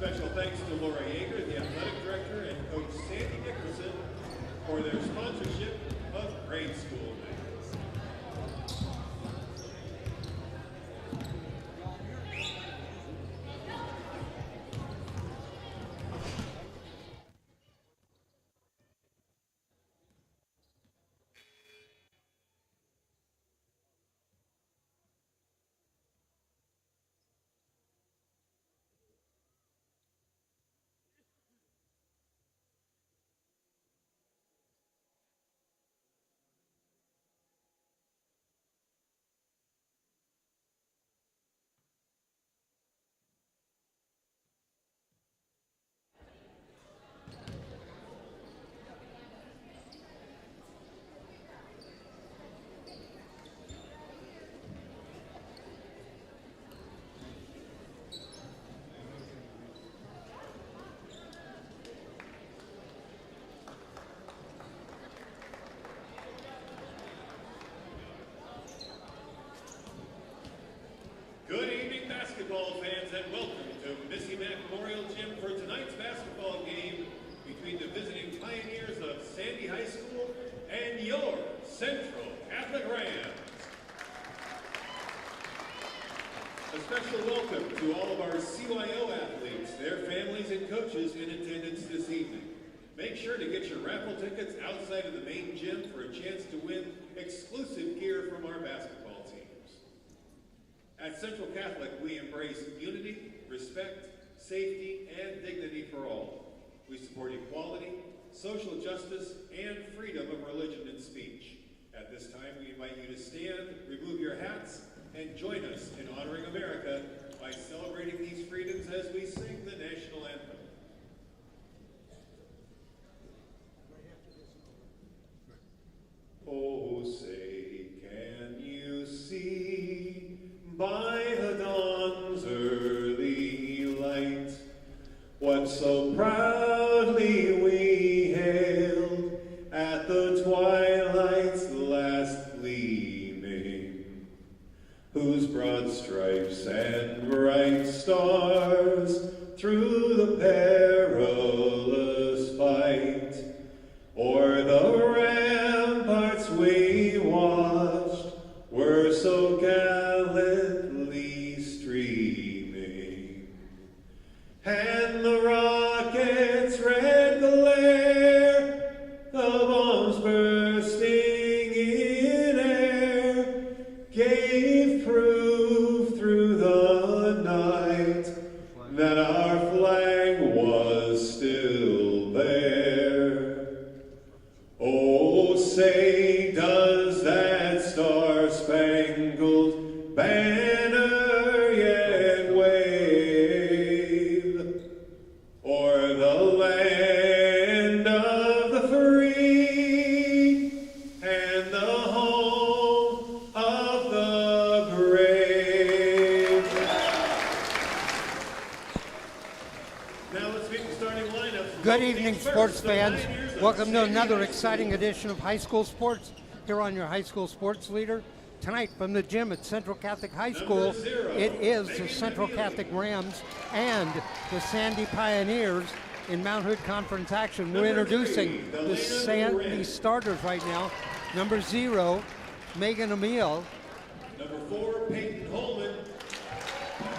Special thanks to Laura Yeager, the athletic director, and Coach Sandy Nicholson for their sponsorship of Grade School Night. Good evening, basketball fans, and welcome to Missy Mack Memorial Gym for tonight's basketball game between the visiting Pioneers of Sandy High School and your Central Catholic Rams. A special welcome to all of our CYO athletes, their families, and coaches in attendance this evening. Make sure to get your raffle tickets outside of the main gym for a chance to win exclusive gear from our basketball teams. At Central Catholic, we embrace unity, respect, safety, and dignity for all. We support equality, social justice, and freedom of religion and speech. At this time, we invite you to stand, remove your hats, and join us in honoring America by celebrating these freedoms as we sing the national anthem. Oh, say, can you see by the dawn's early light what so proudly we hailed at the twilight's last gleaming, whose broad stripes and bright stars through the perilous fight o'er the ramparts we watched were so gallantly streaming, and the rocket's red glare, the bombs bursting in air, gave proof through the night that our flag was still there. Oh, say, does that star-spangled banner yet wave o'er the land of the free and the home of the brave? Now let's meet the starting lineup. Good evening, sports fans. Welcome to another exciting edition of High School Sports here on your High School Sports Leader. Tonight from the gym at Central Catholic High School, it is the Central Catholic Rams and the Sandy Pioneers in Mount Hood Conference action. We're introducing the starters right now. Number 0, Megan Emil. Number 4, Peyton Holman.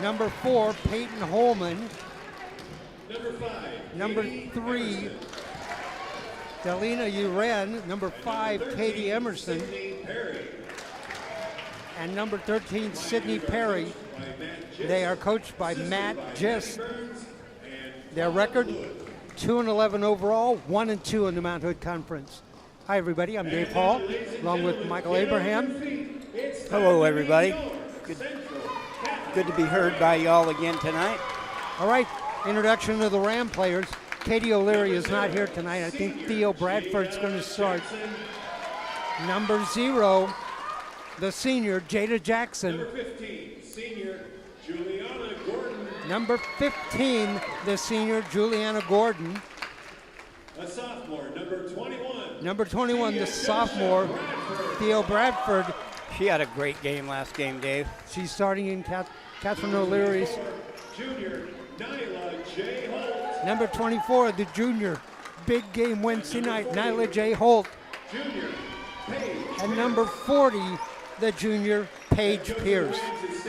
Number 4, Peyton Holman. Number 5, Number Katie 3, Emerson. Delina Uren. Number 5, Katie Emerson. Sydney Perry. And number 13, Sydney Perry. By Matt Gist. They are coached by Matt Assisted by Gist. Matt Burns and Their record, 2-11 overall, 1-2 in the Mount Hood Conference. Hi, everybody. I'm Dave Hall, along with Michael Abraham. Hello, everybody. Good to be heard by y'all again tonight. All right, introduction to the Ram players. Katie O'Leary is not here tonight. I think Theo Bradford's going to start. Number 0, the senior, Jada Jackson. Number 15, senior Juliana Gordon. Number 15, the senior, Juliana Gordon. A sophomore, number 21. Number 21, the sophomore, Theo Bradford. She had a great game last game, Dave. She's starting in Catherine O'Leary's. Junior Nyla J. Holt. Number 24, the junior. Big game Wednesday night, Nyla J. Holt. Junior, Paige. And number 40, the junior, Paige Pierce.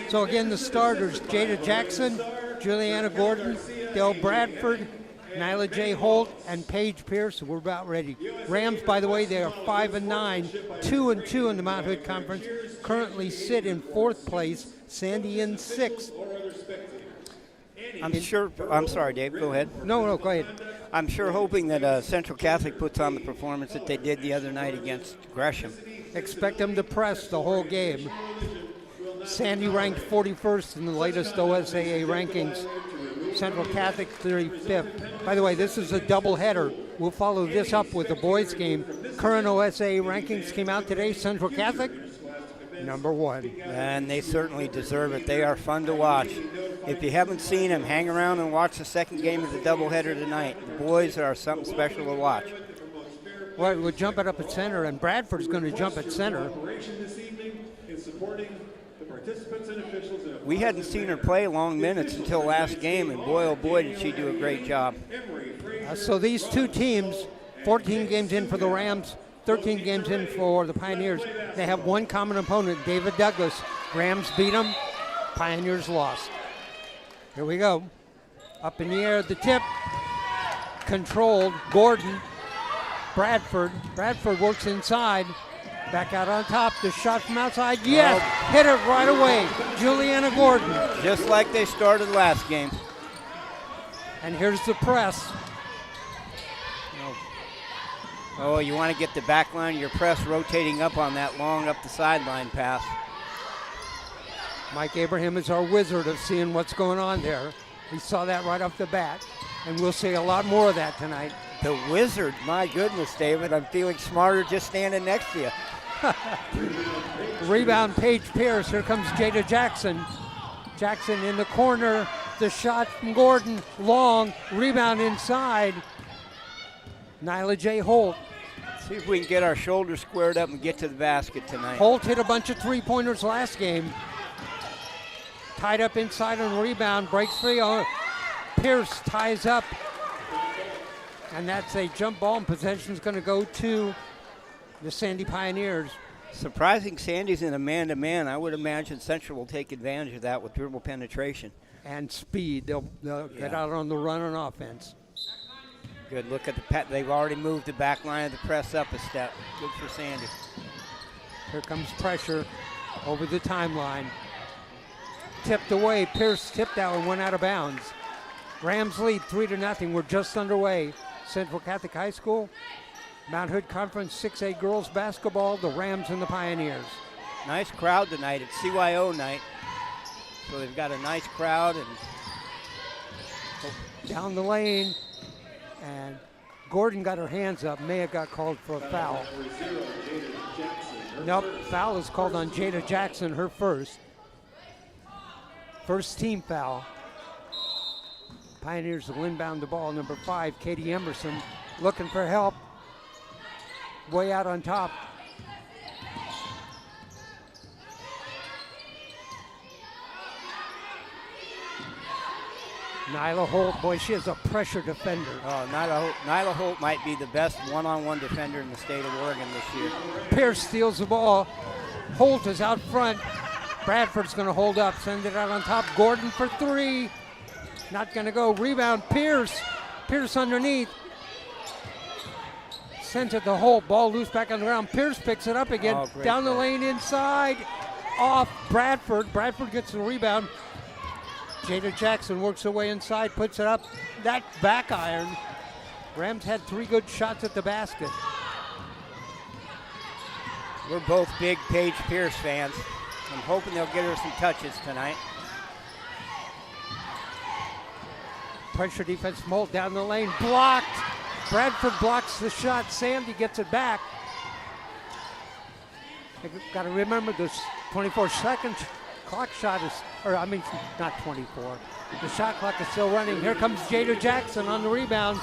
So again, the starters, Jada Jackson, Juliana Gordon, Dale Bradford, Nyla J. Holt, and Paige Pierce. We're about ready. Rams, by the way, they are 5-9, 2-2 in the Mount Hood Conference. Currently sit in 4th place, Sandy in 6th. I'm sorry, Dave, go ahead. No, go ahead. I'm sure hoping that Central Catholic puts on the performance that they did the other night against Gresham. Expect them to press the whole game. Sandy ranked 41st in the latest OSAA rankings. Central Catholic 35th. By the way, this is a doubleheader. We'll follow this up with the boys' game. Current OSAA rankings came out today. Central Catholic, number 1. And they certainly deserve it. They are fun to watch. If you haven't seen them, hang around and watch the second game of the doubleheader tonight. The boys are something special to watch. Well, we'll jump it up at center, and Bradford's going to jump at center. We hadn't seen her play long minutes until last game, and boy, oh boy, did she do a great job. So these two teams, 14 games in for the Rams, 13 games in for the Pioneers, they have one common opponent, David Douglas. Rams beat them, Pioneers lost. Here we go. Up in the air, the tip. Controlled, Gordon, Bradford. Bradford works inside. Back out on top, the shot from outside. Yes, hit it right away. Juliana Gordon. Just like they started last game. And here's the press. Oh, you want to get the back line of your press rotating up on that long up the sideline pass. Mike Abraham is our wizard of seeing what's going on there. He saw that right off the bat, and we'll see a lot more of that tonight. The wizard, my goodness, David. I'm feeling smarter just standing next to you. Rebound, Paige Pierce. Here comes Jada Jackson. Jackson in the corner. The shot from Gordon, long. Rebound inside. Nyla J. Holt. See if we can get our shoulders squared up and get to the basket tonight. Holt hit a bunch of three-pointers last game. Tied up inside on rebound, breaks free. Pierce ties up. And that's a jump ball, and possession's going to go to the Sandy Pioneers. Surprising Sandy's in a man-to-man. I would imagine Central will take advantage of that with dribble penetration. And speed. They'll get out on the run on offense. Good look at the they've already moved the back line of the press up a step. Good for Sandy. Here comes pressure over the timeline. Tipped away. Pierce tipped that one, went out of bounds. Rams lead 3-0. We're just underway. Central Catholic High School, Mount Hood Conference 6A girls basketball, the Rams and the Pioneers. Nice crowd tonight. It's CYO night. So they've got a nice crowd. And down the lane. And Gordon got her hands up. May have got called for a foul. Nope, foul is called on Jada Jackson, her first. First team foul. Pioneers will inbound the ball. Number 5, Katie Emerson, looking for help. Way out on top. Nyla Holt, boy, she is a pressure defender. Oh, Nyla Holt might be the best one-on-one defender in the state of Oregon this year. Pierce steals the ball. Holt is out front. Bradford's going to hold up, send it out on top. Gordon for 3. Not going to go. Rebound, Pierce. Pierce underneath. Sends it to Holt. Ball loose back on the ground. Pierce picks it up again. Down the lane inside. Off Bradford. Bradford gets the rebound. Jada Jackson works her way inside, puts it up. That back iron. Rams had 3 good shots at the basket. We're both big Paige Pierce fans. I'm hoping they'll get her some touches tonight. Pressure defense, Molt down the lane, blocked. Bradford blocks the shot. Sandy gets it back. You've got to remember this 24-second clock shot is, not 24. The shot clock is still running. Here comes Jada Jackson on the rebound.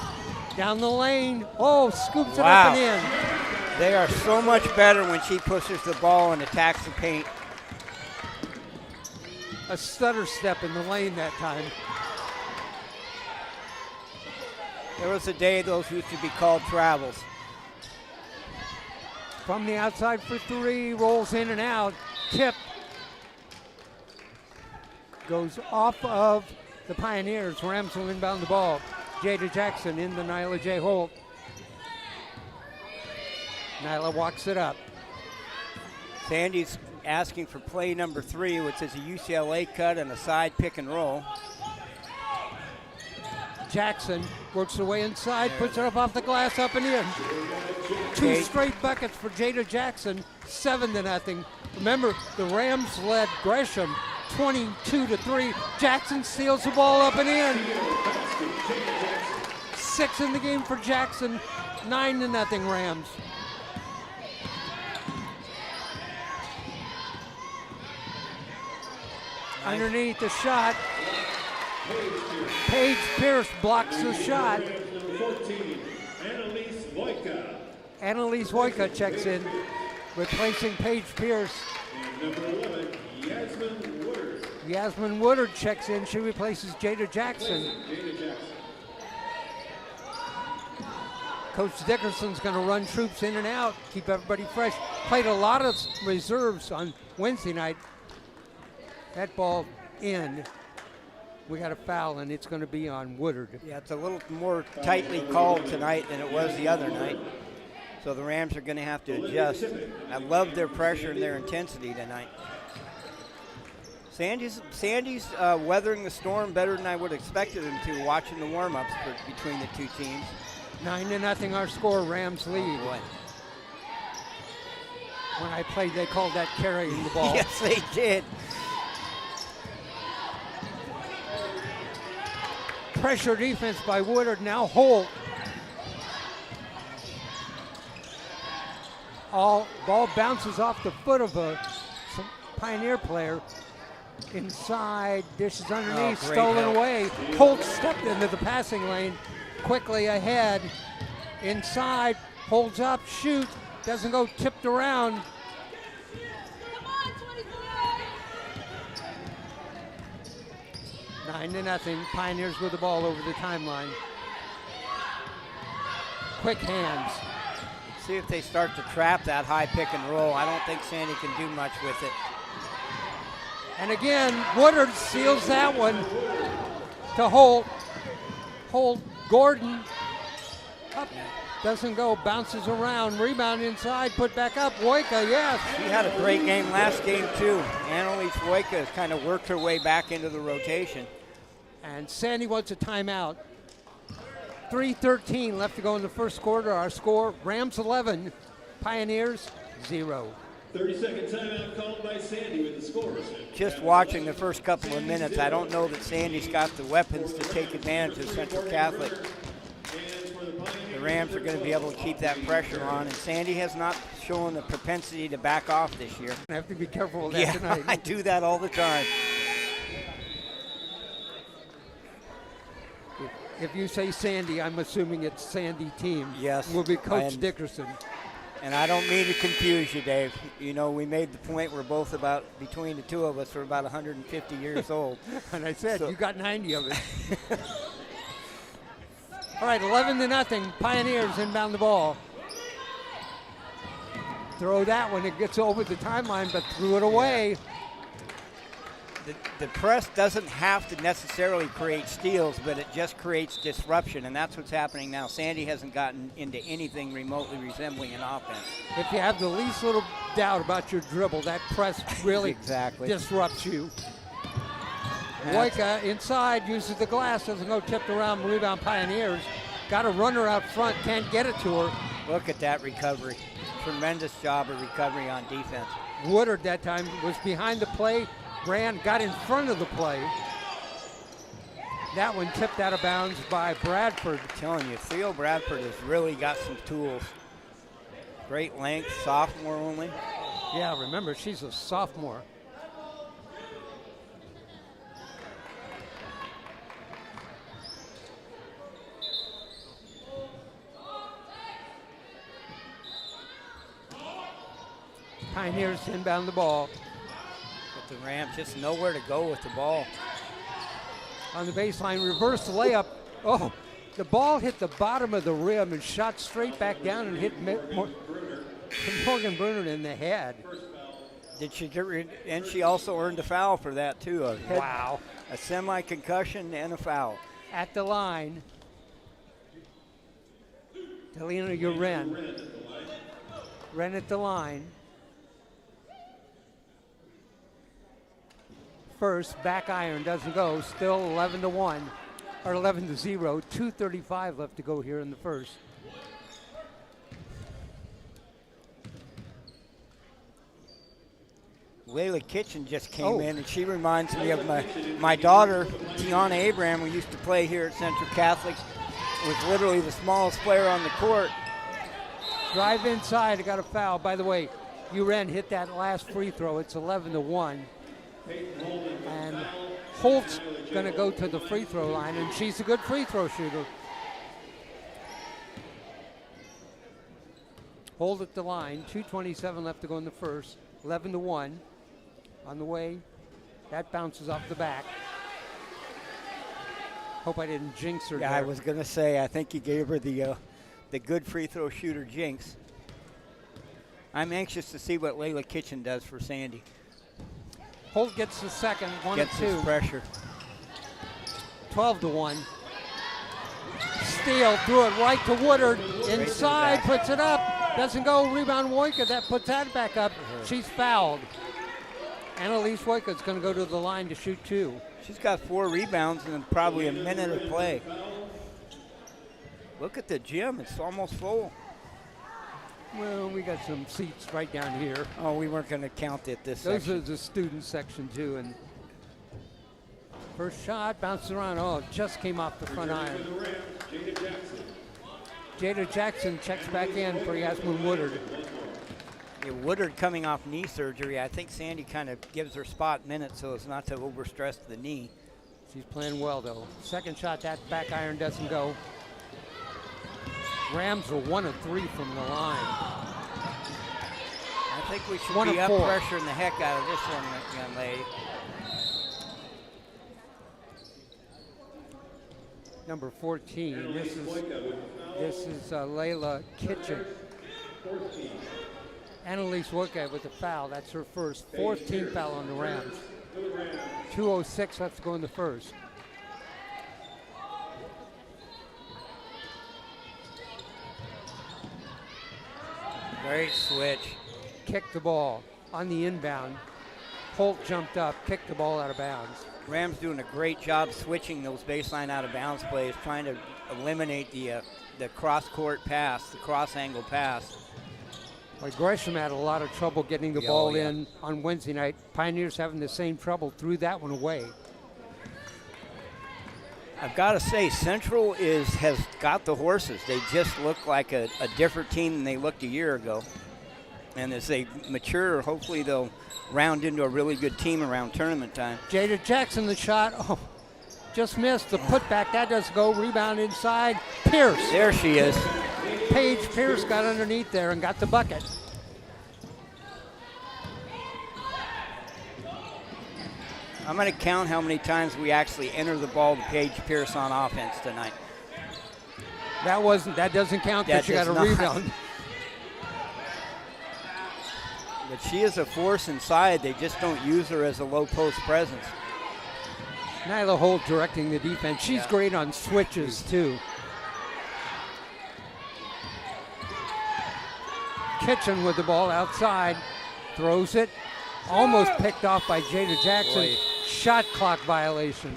Down the lane. Oh, scoops it up and in. They are so much better when she pushes the ball and attacks the paint. A stutter step in the lane that time. There was a day those used to be called travels. From the outside for three, rolls in and out. Tip goes off of the Pioneers. Rams will inbound the ball. Jada Jackson in the Nyla J. Holt. Nyla walks it up. Sandy's asking for play number 3, which is a UCLA cut and a side pick and roll. Jackson works her way inside, puts it up off the glass, up and in. Two straight buckets for Jada Jackson, 7-0. Remember, the Rams led Gresham 22-3. Jackson steals the ball up and in. 6 in the game for Jackson, 9-0 Rams. Underneath the shot, Paige Pierce blocks the shot. Number 14, Annalise Wojka. Annalise Wojka checks in, replacing Paige Pierce. And number 11, Yasmin Woodard. Yasmin Woodard checks in. She replaces Jada Jackson. Jada Jackson. Coach Dickerson's going to run troops in and out, keep everybody fresh. Played a lot of reserves on Wednesday night. That ball in. We got a foul, and it's going to be on Woodard. Yeah, it's a little more tightly called tonight than it was the other night. So the Rams are going to have to adjust. I love their pressure and their intensity tonight. Sandy's weathering the storm better than I would have expected him to, watching the warm-ups between the two teams. 9-0 our score, Rams lead. Boy. When I played, they called that carrying the ball. Yes, they did. Pressure defense by Woodard, now Holt. Ball bounces off the foot of a Pioneer player. Inside, dishes underneath, stolen help. away. Holt stepped into the passing lane, quickly ahead. Inside, holds up, shoot, doesn't go, tipped around. Come on, 24. 9-0, Pioneers with the ball over the timeline. Quick hands. See if they start to trap that high pick and roll. I don't think Sandy can do much with it. And again, Woodard seals that one to Holt. Holt, Gordon, up, doesn't go, bounces around, rebound inside, put back up. Wojka, yes. She had a great game last game too. Annalise Wojka has kind of worked her way back into the rotation. And Sandy wants a timeout. 3:13 left to go in the first quarter. Our score, Rams 11, Pioneers 0. 30-second timeout called by Sandy with the score. Just watching the first couple of minutes, I don't know that Sandy's got the weapons to take advantage of Central Catholic. The Rams are going to be able to keep that pressure on, and Sandy has not shown the propensity to back off this year. I have to be careful with that Yeah, tonight. I do that all the time. If you say Sandy, I'm assuming it's Sandy team. Yes, Will be Coach and- Dickerson. And I don't mean to confuse you, Dave. You know, we made the point we're both about, between the two of us, we're about 150 years old. And I said, So- you got 90 of it. All right, 11-0, Pioneers inbound the ball. Throw that one, it gets over the timeline, but threw it away. The press doesn't have to necessarily create steals, but it just creates disruption, and that's what's happening now. Sandy hasn't gotten into anything remotely resembling an offense. If you have the least little doubt about your dribble, that press really Exactly. disrupts you. Wojka inside, uses the glass, doesn't go, tipped around, rebound Pioneers. Got a runner out front, can't get it to her. Look at that recovery. Tremendous job of recovery on defense. Woodard that time was behind the play, ran, got in front of the play. That one tipped out of bounds by Bradford. I'm telling you, Theo Bradford has really got some tools. Great length, sophomore only. Yeah, remember, she's a sophomore. Pioneers inbound the ball. But the Rams just nowhere to go with the ball. On the baseline, reverse layup. Oh, The ball hit the bottom of the rim and shot straight back down and hit Morgan Bruner in the head. Did she get and she also earned a foul for that too. Wow. A semi-concussion and a foul. At the line, Delina Uren. Ren at the line. First, back iron doesn't go. Still 11-1, or 11-0. 2:35 left to go here in the first. Layla Kitchen just came in, and she reminds me of my daughter, Tiana Abraham, who used to play here at Central Catholic, was literally the smallest player on the court. Drive inside, got a foul. By the way, Uren hit that last free throw. It's 11-1. And Holt's going to go to the free throw line, and she's a good free throw shooter. Hold at the line, 2:27 left to go in the first, 11-1. On the way, that bounces off the back. Hope I didn't jinx her. Yeah, there. I was going to say, I think you gave her the good free throw shooter jinx. I'm anxious to see what Layla Kitchen does for Sandy. Holt gets the second, 1-2. Gets his pressure. 12-1. Steele threw it right to Woodard. Inside, puts it up. Doesn't go. Rebound Wojcik. That puts that back up. She's fouled. Annalise Wojcik's going to go to the line to shoot 2. She's got 4 rebounds and probably a minute of play. Look at the gym. It's almost full. Well, we got some seats right down here. Oh, we weren't going to count it this Those section. are the student section, too. And first shot, bounced around. Oh, it just came off the front iron. Jada Jackson checks back in for Yasmin Woodard. Yeah, Woodard coming off knee surgery. I think Sandy kind of gives her spot minutes so as not to overstress the knee. She's playing well, though. Second shot, that back iron doesn't go. Rams were 1 of 3 from the line. I think we should 1 be of up 4. pressuring the heck out of this one, young lady. Number 14. This is Layla Kitchen. Annalise Wojcik with a foul. That's her first. 14th foul on the Rams. 2:06 left to go in the first. Great switch. Kicked the ball on the inbound. Holt jumped up, kicked the ball out of bounds. Rams doing a great job switching those baseline out of bounds plays, trying to eliminate the cross-court pass, the cross-angle pass. Well, Gresham had a lot of trouble getting the ball in on Wednesday night. Pioneers having the same trouble, threw that one away. I've got to say, Central has got the horses. They just look like a different team than they looked a year ago. And as they mature, hopefully they'll round into a really good team around tournament time. Jada Jackson, the shot. Oh, just missed. The putback, that doesn't go. Rebound inside. Pierce. There she is. Paige Pierce got underneath there and got the bucket. I'm going to count how many times we actually enter the ball to Paige Pierce on offense tonight. That doesn't count because you got a rebound. But she is a force inside. They just don't use her as a low post presence. Nyla Holt directing the defense. She's great on switches too. Kitchen with the ball outside. Throws it. Almost picked off by Jada Jackson. Boy. Shot clock violation.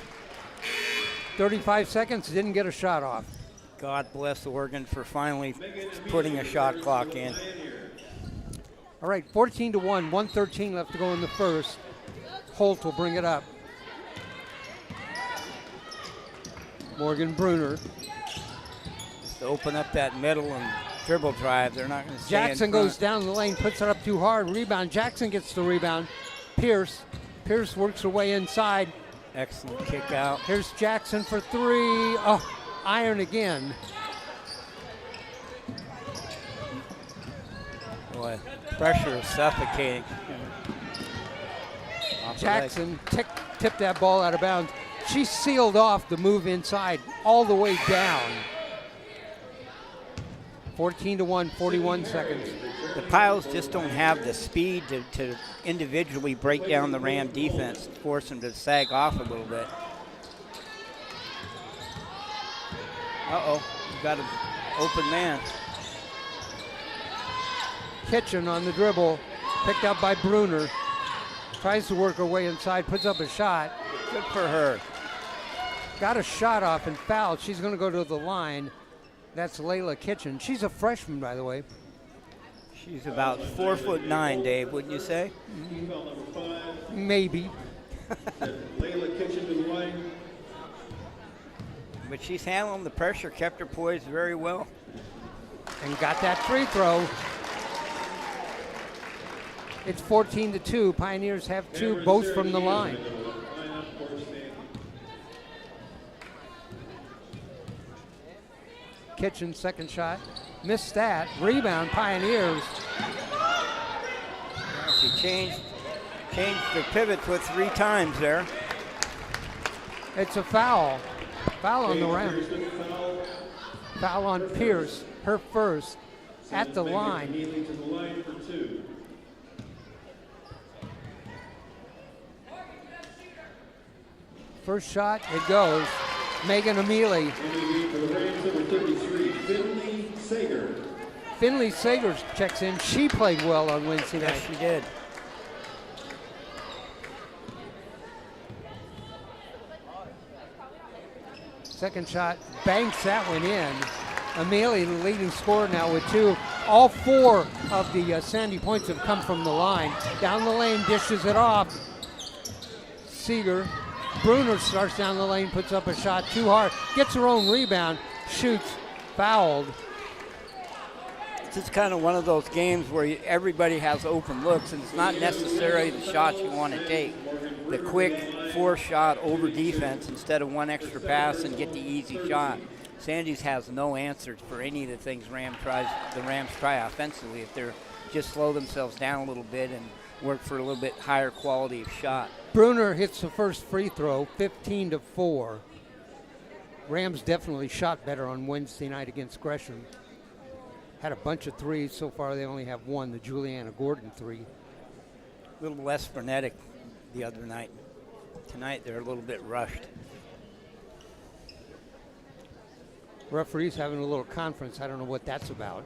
35 seconds, didn't get a shot off. God bless Oregon for finally putting a shot clock in. All right, 14-1, 1:13 left to go in the first. Holt will bring it up. Morgan Bruner. Just to open up that middle and dribble drive. They're not going to stay Jackson in front. goes down the lane, puts it up too hard. Rebound. Jackson gets the rebound. Pierce works her way inside. Excellent kick out. Here's Jackson for 3. Oh, iron again. Boy, pressure is suffocating. Jackson tipped that ball out of bounds. She sealed off the move inside all the way down. 14-1, 41 seconds. The Piles just don't have the speed to individually break down the Ram defense, force them to sag off a little bit. Uh-oh, we've got an open man. Kitchen on the dribble, picked up by Bruner. Tries to work her way inside, puts up a shot. Good for her. Got a shot off and fouled. She's going to go to the line. That's Layla Kitchen. She's a freshman, by the way. She's about 4'9", Dave, wouldn't you say? Foul number 5. Maybe. Layla Kitchen to the line. But she's handling the pressure, kept her poised very well. And got that free throw. It's 14-2. Pioneers have two, both from the line. Kitchen, second shot. Missed that. Rebound, Pioneers. She changed the pivots with 3 times there. It's a foul. Foul on the Ram. Foul on Pierce, her first, at the line. Neely to the line for 2. First shot, it goes. Megan Amelie. For the Rams, number 33, Finley Sager. Finley Sagers checks in. She played well on Wednesday night. Yes, she did. Second shot, banks that one in. Amelie, the leading scorer now with 2. All 4 of the Sandy points have come from the line. Down the lane, dishes it off. Seeger. Bruner starts down the lane, puts up a shot too hard. Gets her own rebound, shoots, fouled. This is kind of one of those games where everybody has open looks, and it's not necessarily the shots you want to take. The quick 4-shot over defense instead of 1 extra pass and get the easy shot. Sandys has no answers for any of the things the Rams try offensively if they're just slow themselves down a little bit and work for a little bit higher quality of shot. Bruner hits the first free throw, 15-4. Rams definitely shot better on Wednesday night against Gresham. Had a bunch of threes. So far they only have 1, the Juliana Gordon 3. A little less frenetic the other night. Tonight they're a little bit rushed. Referees having a little conference. I don't know what that's about.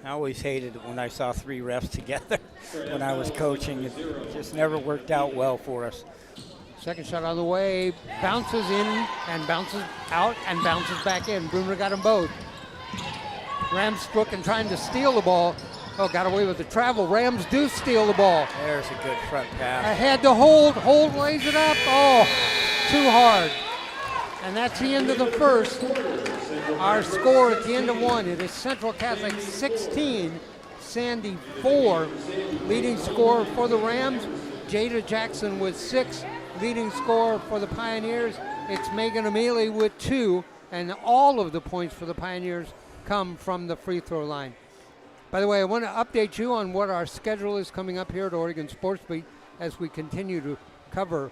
I always hated it when I saw 3 refs together when I was coaching. It just never worked out well for us. Second shot on the way, bounces in and bounces out and bounces back in. Bruner got them both. Rams looking, trying to steal the ball. Oh, got away with the travel. Rams do steal the ball. There's a good front pass. Ahead to Hold. Hold lays it up. Oh, too hard. And that's the end of the first. Our score at the end of 1, it is Central Catholic 16, Sandy 4. Leading scorer for the Rams, Jada Jackson with 6. Leading scorer for the Pioneers, it's Megan Amelie with 2. And all of the points for the Pioneers come from the free throw line. By the way, I want to update you on what our schedule is coming up here at Oregon Sports Beat as we continue to cover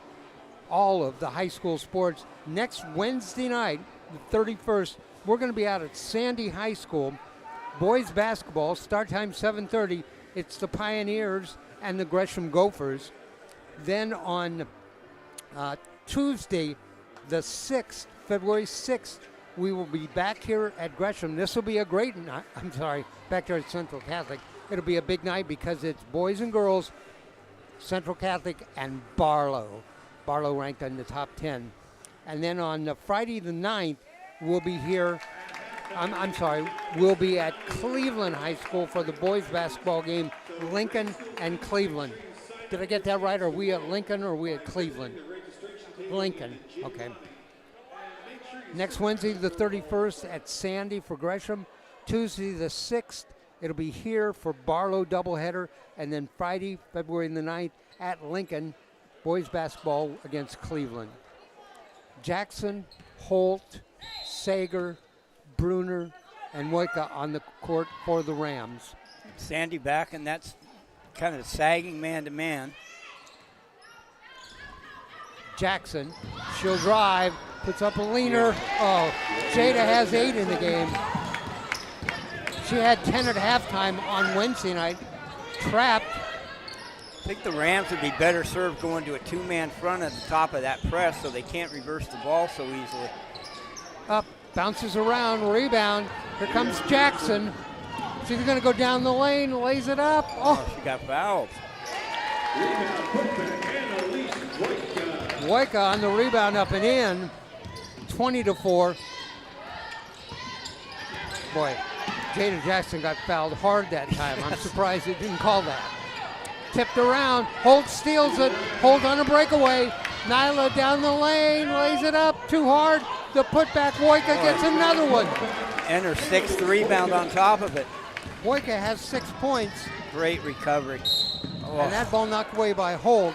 all of the high school sports. Next Wednesday night, the 31st, we're going to be out at Sandy High School. Boys basketball, start time 7:30. It's the Pioneers and the Gresham Gophers. Then on Tuesday, the 6th, February 6th, we will be back here at Gresham. This will be a great night. I'm sorry, back here at Central Catholic. It'll be a big night because it's boys and girls, Central Catholic and Barlow. Barlow ranked in the top 10. And then on Friday the 9th, we'll be here. We'll be at Cleveland High School for the boys basketball game, Lincoln and Cleveland. Did I get that right? Are we at Lincoln or are we at Cleveland? Lincoln, okay. Next Wednesday, the 31st, at Sandy for Gresham. Tuesday, the 6th, it'll be here for Barlow doubleheader. And then Friday, February the 9th, at Lincoln, boys basketball against Cleveland. Jackson, Holt, Sager, Bruner, and Moika on the court for the Rams. Sandy back, and that's kind of sagging man-to-man. Jackson, she'll drive, puts up a leaner. Oh, Jada has 8 in the game. She had 10 at halftime on Wednesday night. Trapped. I think the Rams would be better served going to a 2-man front at the top of that press so they can't reverse the ball so easily. Up, bounces around, rebound. Here comes Jackson. She's going to go down the lane, lays it up. Oh, she got fouled. Rebound putback, Annalise Wojtka. Wojtka on the rebound up and in. 20-4. Boy, Jada Jackson got fouled hard that time. I'm surprised they didn't call that. Tipped around, Holt steals it, Holt on a breakaway. Nyla down the lane, lays it up, too hard. The putback, Wojtka gets another one. And her 6th rebound on top of it. Wojtka has 6 points. Great recovery. Oh. And that ball knocked away by Holt.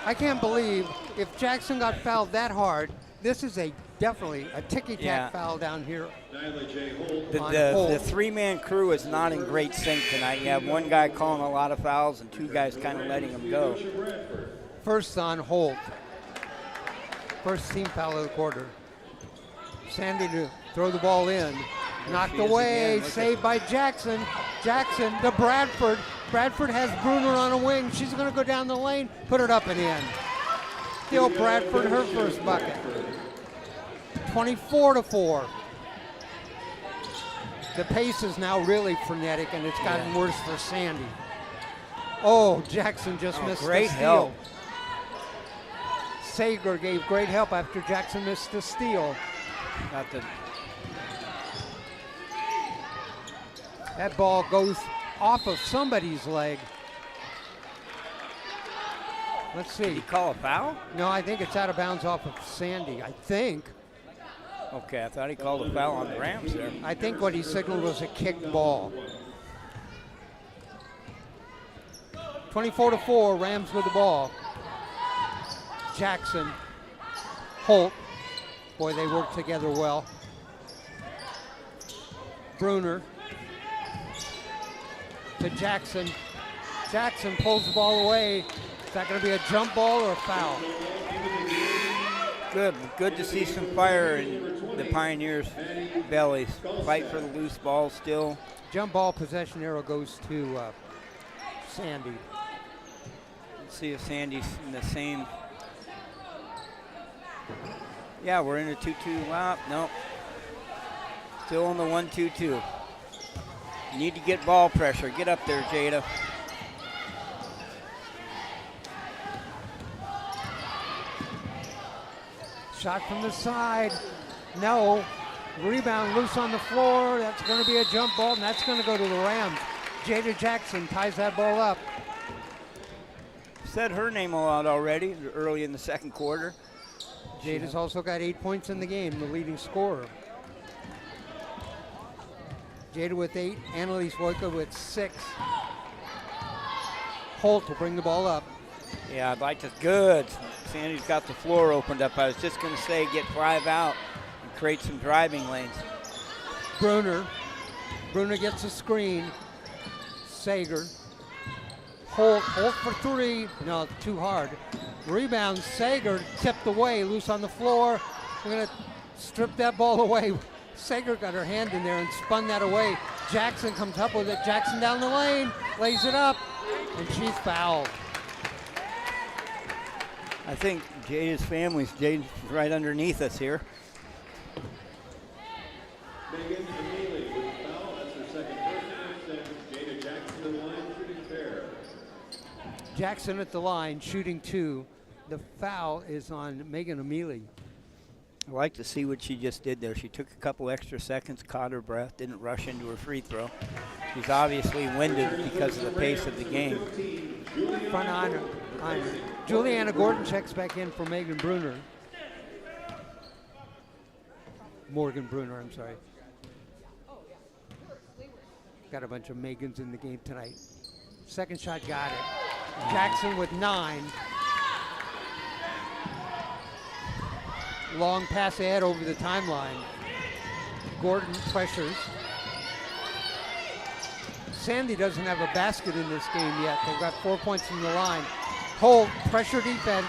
I can't believe if Jackson got fouled that hard, this is definitely a ticky-tack foul down here. Nyla J. Holt. The 3-man crew is not in great sync tonight. You have one guy calling a lot of fouls and 2 guys kind of letting them go. First on Holt. First team foul of the quarter. Sandy to throw the ball in. Knocked away, saved by Jackson. Jackson to Bradford. Bradford has Bruner on a wing. She's going to go down the lane, put it up and in. Still Bradford, her first bucket. 24-4. The pace is now really frenetic, and it's gotten worse for Sandy. Oh, Jackson just missed great the steal. help. Sager gave great help after Jackson missed the steal. That ball goes off of somebody's leg. Let's see. Did he call a foul? No, I think it's out of bounds off of Sandy, I think. Okay, I thought he called a foul on the Rams there. I think what he signaled was a kicked ball. 24-4, Rams with the ball. Jackson, Holt. Boy, they work together well. Bruner to Jackson. Jackson pulls the ball away. Is that going to be a jump ball or a foul? Good to see some fire in the Pioneers' bellies. Fight for the loose ball still. Jump ball possession arrow goes to Sandy. Let's see if Sandy's in the same. Yeah, we're in a 2-2. Wow, no. Still on the 1-2-2. You need to get ball pressure. Get up there, Jada. Shot from the side. No. Rebound loose on the floor. That's going to be a jump ball, and that's going to go to the Rams. Jada Jackson ties that ball up. Said her name a lot already early in the second quarter. Jada's also got 8 points in the game, the leading scorer. Jada with 8, Annalise Wojtka with 6. Holt will bring the ball up. Yeah, I'd like to. Good. Sandy's got the floor opened up. I was just going to say get 5 out and create some driving lanes. Bruner gets a screen. Sager. Holt for 3. No, too hard. Rebound, Sager tipped away, loose on the floor. We're going to strip that ball away. Sager got her hand in there and spun that away. Jackson comes up with it. Jackson down the lane, lays it up, and she's fouled. I think Jada's Jada's right underneath us here. Megan Amelie with the foul. That's her second personal. Jada Jackson in the line, shooting fair. Jackson at the line, shooting 2. The foul is on Megan Amelie. I like to see what she just did there. She took a couple extra seconds, caught her breath, didn't rush into her free throw. She's obviously winded because of the pace of the game. Front on her. Juliana Gordon checks back in for Megan Bruner. Morgan Bruner, I'm sorry. Got a bunch of Megans in the game tonight. Second shot, got it. Jackson with 9. Long pass ahead over the timeline. Gordon pressures. Sandy doesn't have a basket in this game yet. They've got 4 points from the line. Holt, pressure defense.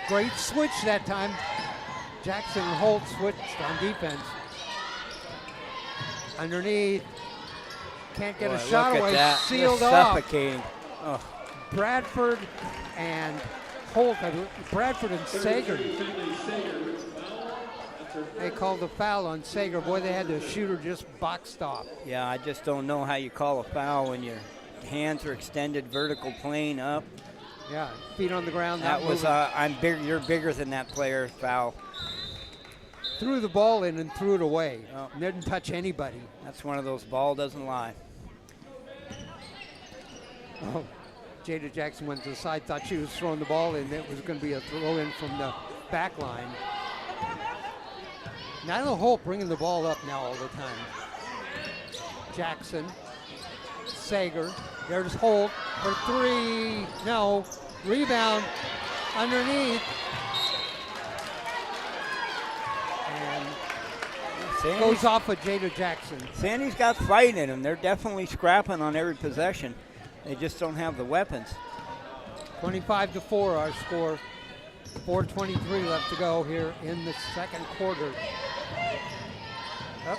Great switch that time. Jackson and Holt switched on defense. Underneath. Can't get Boy, a shot look away. at that. Sealed Just off. suffocating. Oh, Bradford and Holt. Bradford and Sager. They called the foul on Sager. Boy, they had the shooter just boxed off. yeah, I just don't know how you call a foul when your hands are extended vertical plane up. Yeah, feet on the ground. That not was moving. I'm big. You're bigger than that player. Foul. Threw the ball in and threw it away. Oh. Didn't touch anybody. That's one of those ball doesn't lie. Oh, Jada Jackson went to the side, thought she was throwing the ball in. It was going to be a throw in from the back line. Nyla Holt bringing the ball up now all the time. Jackson, Sager, there's Holt for three. No, rebound underneath. And goes off of Jada Jackson. Sandy's got fight in them. They're definitely scrapping on every possession. They just don't have the weapons. 25-4 our score. 4:23 left to go here in the second quarter. Up.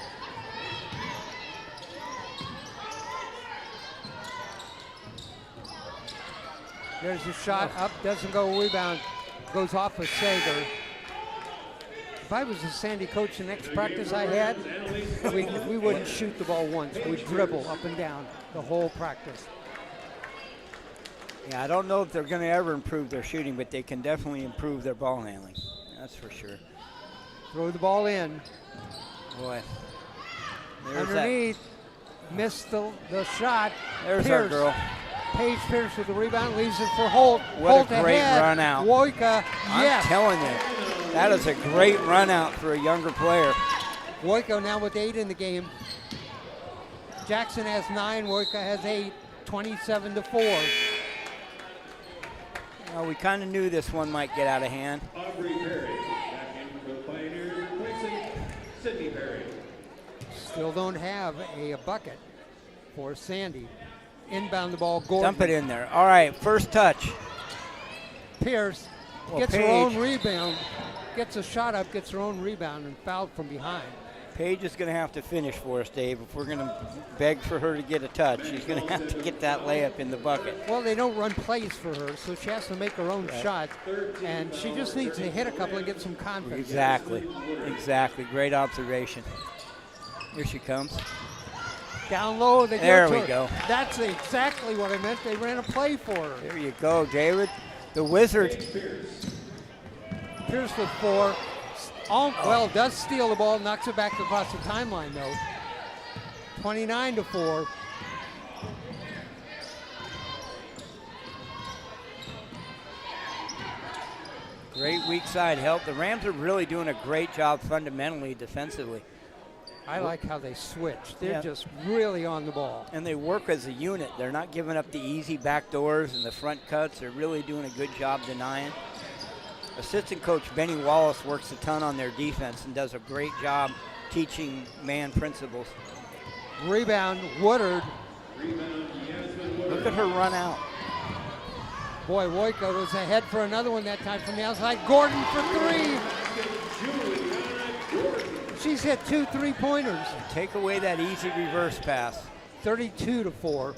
There's a shot up, doesn't go, rebound, goes off of Sager. If I was a Sandy coach, the next practice I had, we wouldn't shoot the ball once. We'd dribble up and down the whole practice. Yeah, I don't know if they're going to ever improve their shooting, but they can definitely improve their ball handling. That's for sure. Throw the ball in. Boy. There's Underneath, missed the shot. There's our Pierce. girl. Paige Pierce with the rebound, leaves it for Holt. What Holt a great ahead. run out. Woika, I'm yes. telling you, that is a great run out for a younger player. Woika now with 8 in the game. Jackson has 9, Woika has 8, 27-4. Well, we kind of knew this one might get out of hand. Aubrey Perry, back in for the Pioneers, replacing Sydney Perry. Still don't have a bucket for Sandy. Inbound the ball, Gordon. Dump it in there. All right, first touch. Pierce Well, gets her Paige. own rebound, gets a shot up, gets her own rebound, and fouled from behind. Paige is going to have to finish for us, Dave. If we're going to beg for her to get a touch, she's going to have to get that layup in the bucket. Well, they don't run plays for her, so she has to make her own shot, and she just needs to hit a couple and get some confidence. Exactly. Great observation. Here she comes. Down low, they There give it to we her. go. That's exactly what I meant. They ran a play for her. There you go, David. The Wizard. Pierce with 4. Well, does steal the ball, knocks it back across the timeline, though. 29-4. Great weak side help. The Rams are really doing a great job fundamentally defensively. I like how they switch. They're Yeah. just really on the ball. And they work as a unit. They're not giving up the easy back doors and the front cuts. They're really doing a good job denying. Assistant coach Benny Wallace works a ton on their defense and does a great job teaching man principles. Rebound, Woodard. Look at her run out. Boy, Woika was ahead for another one that time from the outside. Gordon for 3. She's hit 2 3-pointers. Take away that easy reverse pass. 32-4.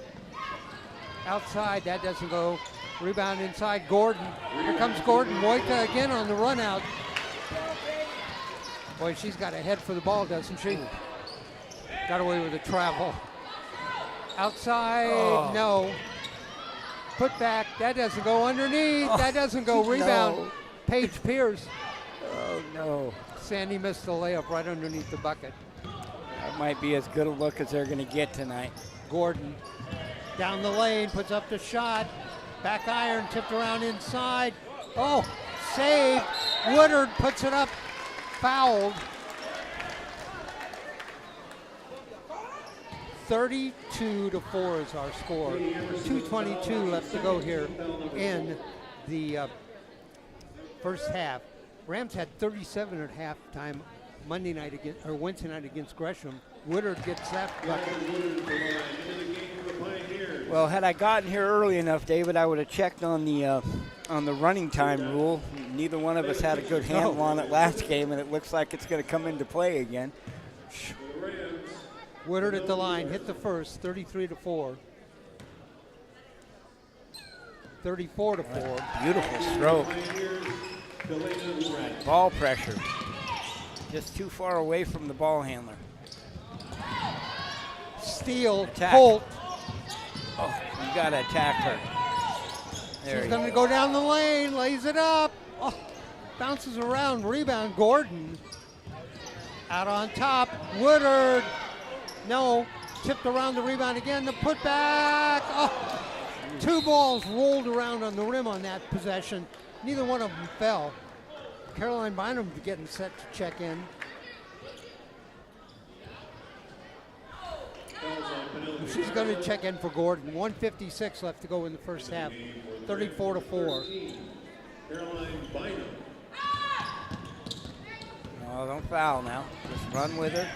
Outside, that doesn't go. Rebound inside, Gordon. Here comes Gordon. Woika again on the run out. Boy, she's got a head for the ball, doesn't she? Got away with the travel. Outside, no. Put back, that doesn't go underneath. That doesn't go. Rebound, no. Paige Pierce. Oh, no. Sandy missed the layup right underneath the bucket. That might be as good a look as they're going to get tonight. Gordon down the lane, puts up the shot. Back iron, tipped around inside. Oh, saved. Woodard puts it up, fouled. 32-4 is our score. 2:22 left to go here in the first half. Rams had 37 at halftime Wednesday night against Gresham. Woodard gets that bucket. Well, had I gotten here early enough, David, I would have checked on the on the running time rule. Neither one of us had a good handle on it last game, and it looks like it's going to come into play again. Woodard at the line, hit the first, 33-4. 34-4. Beautiful stroke. Ball pressure. Just too far away from the ball handler. Steal, Attack. Holt. Oh, you got to attack her. There She's you going to go down the lane, lays it up. Oh, bounces around, rebound, Gordon. Out on top, Woodard. No, tipped around the rebound again, the putback. Oh, two balls rolled around on the rim on that possession. Neither one of them fell. Caroline Bynum getting set to check in. She's going to check in for Gordon. 1:56 left to go in the first half. 34-4. Caroline Bynum. No, don't foul now. Just run with her.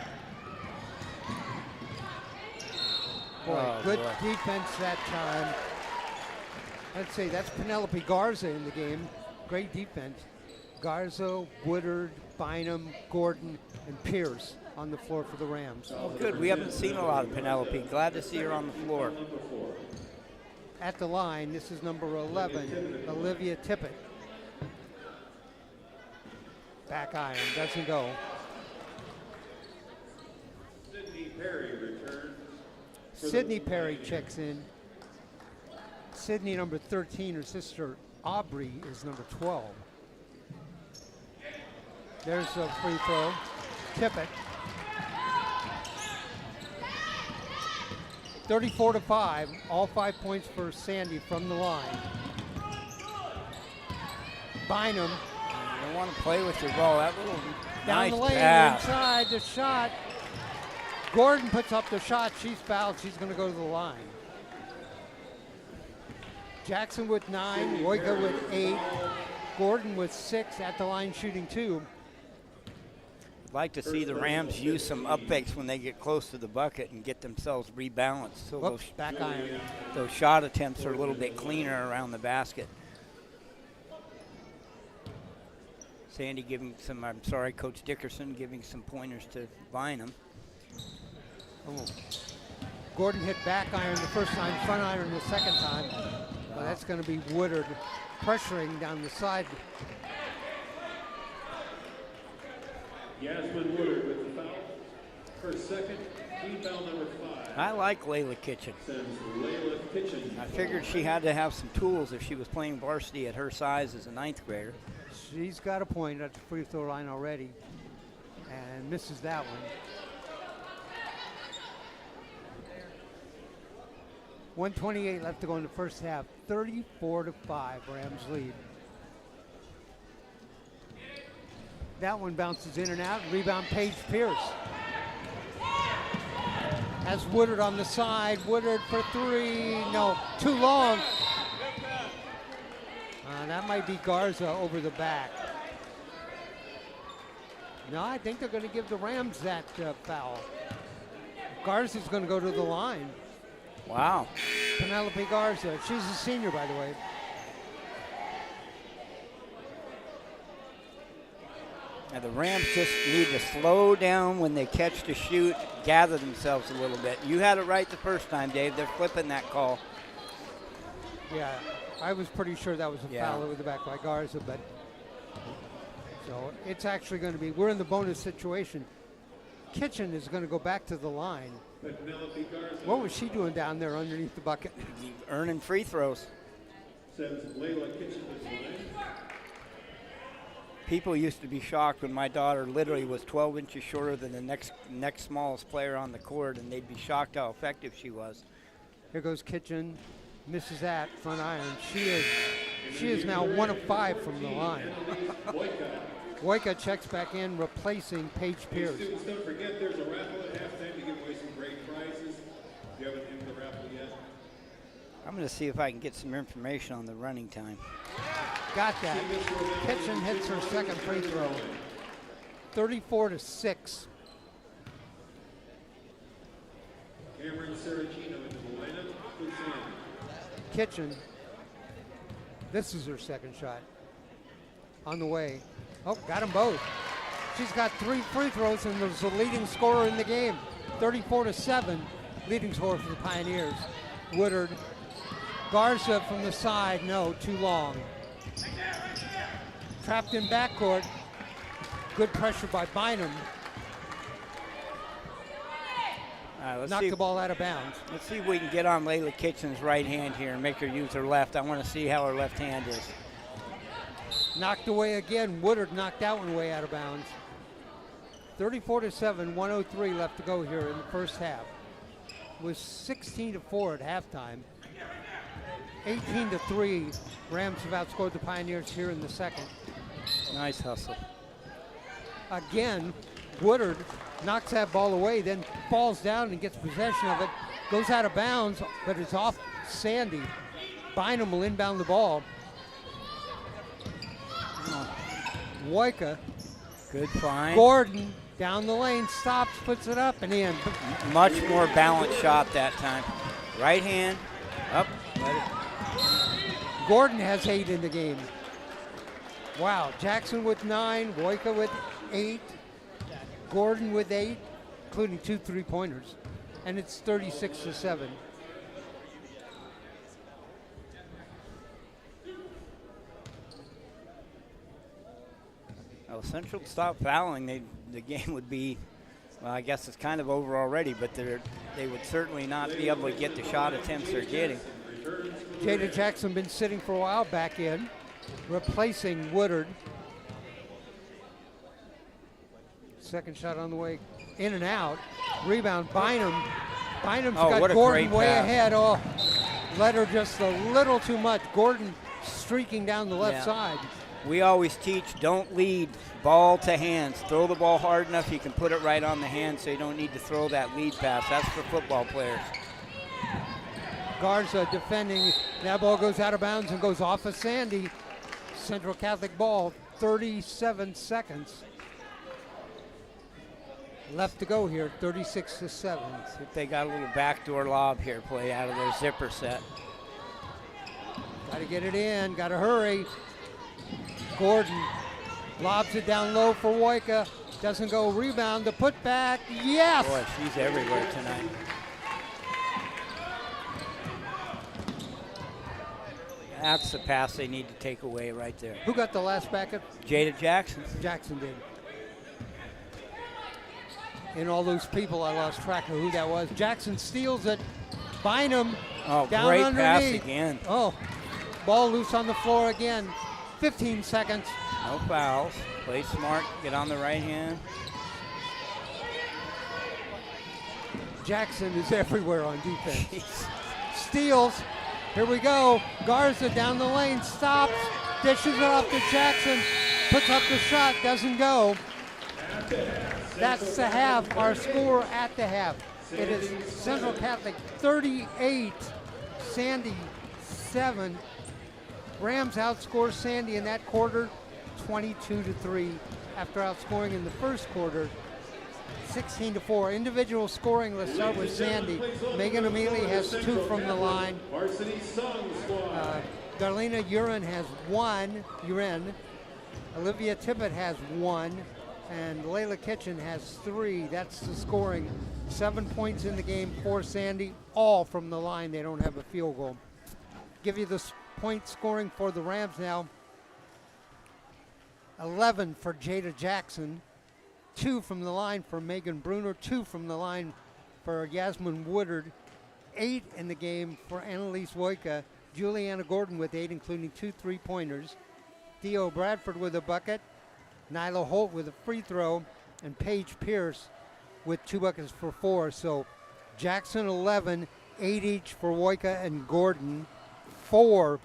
Boy, Oh, good boy. defense that time. Let's see, that's Penelope Garza in the game. Great defense. Garza, Woodard, Bynum, Gordon, and Pierce on the floor for the Rams. Oh, good. We haven't seen a lot of Penelope. Glad to see her on the floor. At the line, this is number 11, Olivia Tippett. Back iron, doesn't go. Sydney Perry returns. Sydney Perry checks in. Sydney, number 13, her sister Aubrey is number 12. There's a free throw. Tippett. 34-5, all 5 points for Sandy from the line. Bynum You don't want to play with your ball. That little down nice the lane, pass. inside the shot. Gordon puts up the shot. She's fouled. She's going to go to the line. Jackson with 9, Royka with 8, Gordon with 6 at the line shooting 2. I'd like to see the Rams use some up fakes when they get close to the bucket and get themselves rebalanced. So Whoops, back iron. those shot attempts are a little bit cleaner around the basket. Sandy giving some, I'm sorry, Coach Dickerson giving some pointers to Bynum. Oh. Gordon hit back iron the first time, front iron the second time. Well, that's going to be Woodard pressuring down the side. Yasmin Woodard with the foul. Her second, team foul number 5. I like Layla Kitchen. Sends Layla Kitchen. I figured she had to have some tools if she was playing varsity at her size as a 9th grader. She's got a point at the free throw line already and misses that one. 1:28 left to go in the first half. 34-5, Rams lead. That one bounces in and out. Rebound, Paige Pierce. Has Woodard on the side. Woodard for 3. No, too long. That might be Garza over the back. No, I think they're going to give the Rams that foul. Garza's going to go to the line. Wow. Penelope Garza. She's a senior, by the way. Now the Rams just need to slow down when they catch the shoot, gather themselves a little bit. You had it right the first time, Dave. They're flipping that call. Yeah, I was pretty sure that was a foul over the back by Garza, but so it's actually going to be, we're in the bonus situation. Kitchen is going to go back to the line. Penelope Garza What was she doing down there underneath the bucket? Earning free throws. sends Layla Kitchen to the line. People used to be shocked when my daughter literally was 12 inches shorter than the next smallest player on the court, and they'd be shocked how effective she was. Here goes Kitchen, misses that front iron. She is now 1 of 5 from the line. Woika checks back in, replacing Paige Pierce. Students, don't forget there's a raffle at halftime to give away some great prizes. If you haven't entered the raffle yet. I'm going to see if I can get some information on the running time. Got that. Kitchen hits her second free throw. 34-6. Cameron Saragino into the lineup. Good Sandy. Kitchen This is her second shot. On the way. Oh, got them both. She's got 3 free throws and was the leading scorer in the game. 34-7, leading scorer for the Pioneers. Woodard. Garza from the side, no, too long. Trapped in backcourt. Good pressure by Bynum. All right, let's Knocked see. the ball out of bounds. Let's see if we can get on Layla Kitchen's right hand here and make her use her left. I want to see how her left hand is. Knocked away again. Woodard knocked that one way out of bounds. 34-7, 1:03 left to go here in the first half. It was 16-4 at halftime. 18-3. Rams have outscored the Pioneers here in the second. Nice hustle. Again, Woodard knocks that ball away, then falls down and gets possession of it. Goes out of bounds, but it's off Sandy. Bynum will inbound the ball. Woika. Good find. Gordon down the lane, stops, puts it up and in. Much more balanced shot that time. Right hand, up, let it. Gordon has 8 in the game. Wow, Jackson with 9, Woika with 8, Gordon with 8, including 2 3-pointers. And it's 36-7. Well, Central stop fouling, the game would be, well, I guess it's kind of over already, but they would certainly not be able to get the shot attempts they're getting. Jada Jackson been sitting for a while, back in, replacing Woodard. Second shot on the way, in and out. Rebound, Bynum. Bynum's got what a Gordon great way pass. ahead. Oh, led her just a little too much. Gordon streaking down the left Yeah. side. We always teach, don't lead, ball to hands. Throw the ball hard enough, you can put it right on the hand so you don't need to throw that lead pass. That's for football players. Garza defending. That ball goes out of bounds and goes off of Sandy. Central Catholic ball, 37 seconds left to go here, 36-7. See if they got a little backdoor lob here play out of their zipper set. Got to get it in, got to hurry. Gordon lobs it down low for Woika. Doesn't go, rebound, the putback, yes! Boy, she's everywhere tonight. That's the pass they need to take away right there. Who got the last backup? Jada Jackson. Jackson did. And all those people, I lost track of who that was. Jackson steals it. Bynum Oh, down great underneath. pass again. Oh, ball loose on the floor again. 15 seconds. No fouls. Play smart. Get on the right hand. Jackson is everywhere on defense. Jeez. Steals. Here we go. Garza down the lane. Stops. Dishes it off to Jackson. Puts up the shot. Doesn't go. That's the half. Our score at the half. It is Central Catholic 38, Sandy 7. Rams outscore Sandy in that quarter 22-3 after outscoring in the first quarter 16-4. Individual scoring, let's start with Sandy. Megan Amelie has 2 from the line. Varsity Song Squad. Darlena Uren has 1. Olivia Tippett has 1. And Layla Kitchen has 3. That's the scoring. 7 points in the game for Sandy, all from the line. They don't have a field goal. Give you the point scoring for the Rams now. 11 for Jada Jackson. 2 from the line for Megan Bruner. 2 from the line for Yasmin Woodard. 8 in the game for Annalise Woika. Juliana Gordon with 8, including 2 3-pointers. Theo Bradford with a bucket. Nyla Holt with a free throw. And Paige Pierce with 2 buckets for 4. So Jackson 11, 8 each for Woika and Gordon. 4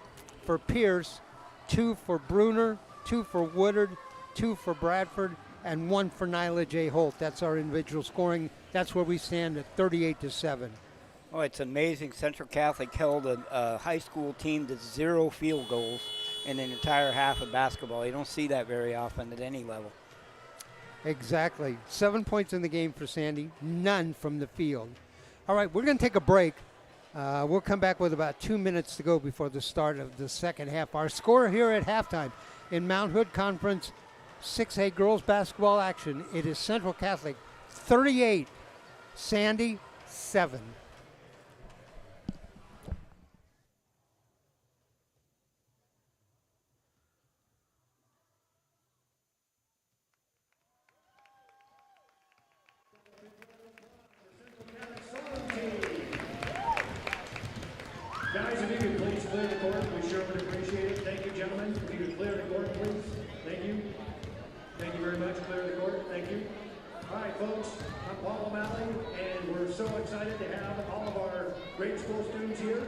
for Pierce, 2 for Bruner, 2 for Woodard, 2 for Bradford, and 1 for Nyla J. Holt. That's our individual scoring. That's where we stand at 38-7. Oh, it's amazing. Central Catholic held a high school team to 0 field goals in an entire half of basketball. You don't see that very often at any level. Exactly. 7 points in the game for Sandy, none from the field. All right, we're going to take a break. We'll come back with about 2 minutes to go before the start of the second half. Our score here at halftime in Mount Hood Conference 6A girls basketball action. It is Central Catholic 38, Sandy 7. Guys, if you could please clear the court, we sure would appreciate it. Thank you, gentlemen. If you could clear the court, please. Thank you. Thank you very much. Clear the court. Thank you. All right, folks. I'm Paul O'Malley, and we're so excited to have all of our grade school students here.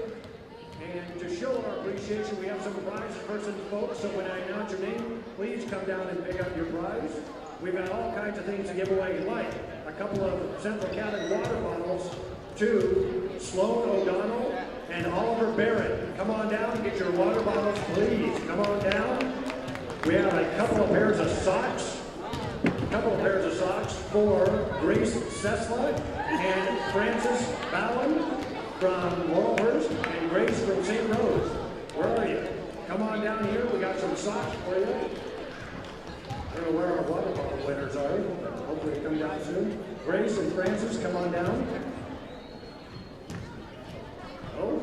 And to show our appreciation, we have some prizes for some folks. So when I announce your name, please come down and pick up your prize. We've got all kinds of things to give away, like a couple of Central Catholic water bottles to Sloan O'Donnell and Oliver Barrett. Come on down and get your water bottles, please. Come on down. We have a couple of pairs of socks. For Grace Sesla and Francis Bowen from Laurelhurst and Grace from St. Rose. Where are you? Come on down here. We got some socks for you. I don't know where our water bottle winners are, but hopefully they come down soon. Grace and Francis, come on down. Oh,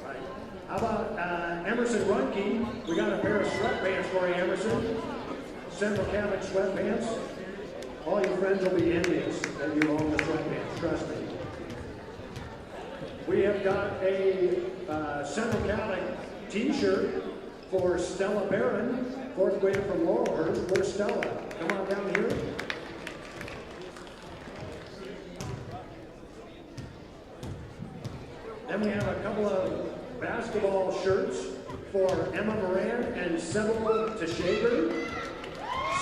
right. How about Emerson Runke? We got a pair of sweatpants for you, Emerson. Central Catholic sweatpants. All your friends will be envious that you own the sweatpants, trust me. We have got a Central Catholic t-shirt for Stella Barron, 4th grader from Laurelhurst. Where's Stella? Come on down here. Then we have a couple of basketball shirts for Emma Moran and Seville Teixeira.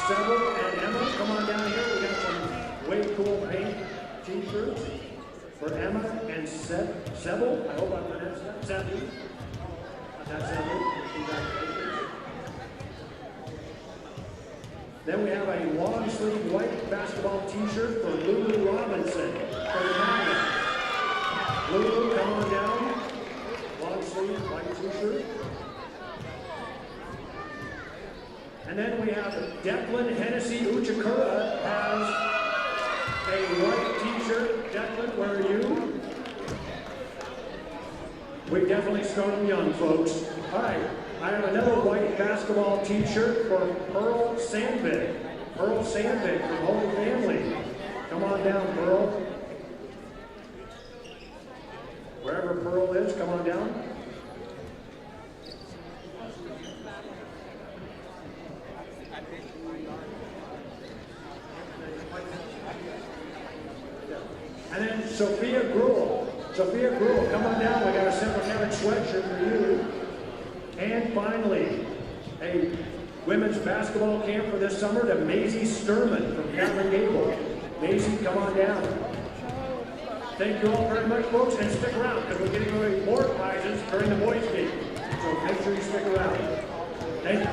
Seville and Emma, come on down here. We got some way cool paint t-shirts for Emma and Seville. I hope I pronounced that. Seville. That's Seville. Congratulations. Then we have a long sleeve white basketball t-shirt for Lulu Robinson from Magna. Lulu, come on down. Long sleeve white t-shirt. And then we have Declan Hennessy Uchikura has a white t-shirt. Declan, where are you? We definitely start them young, folks. All right, I have another white basketball t-shirt for Pearl Sandvik. Pearl Sandvik from Holy Family. Come on down, Pearl. Wherever Pearl is, come on down. And then Sophia Gruel. Sophia Gruel, come on down. We got a Central Catholic sweatshirt for you. And finally, a women's basketball camp for this summer to Maisie Sturman from Catholic Gable. Maisie, come on down. Thank you all very much, folks, and stick around because we're getting away more prizes during the boys' game. So make sure you stick around. Thank you.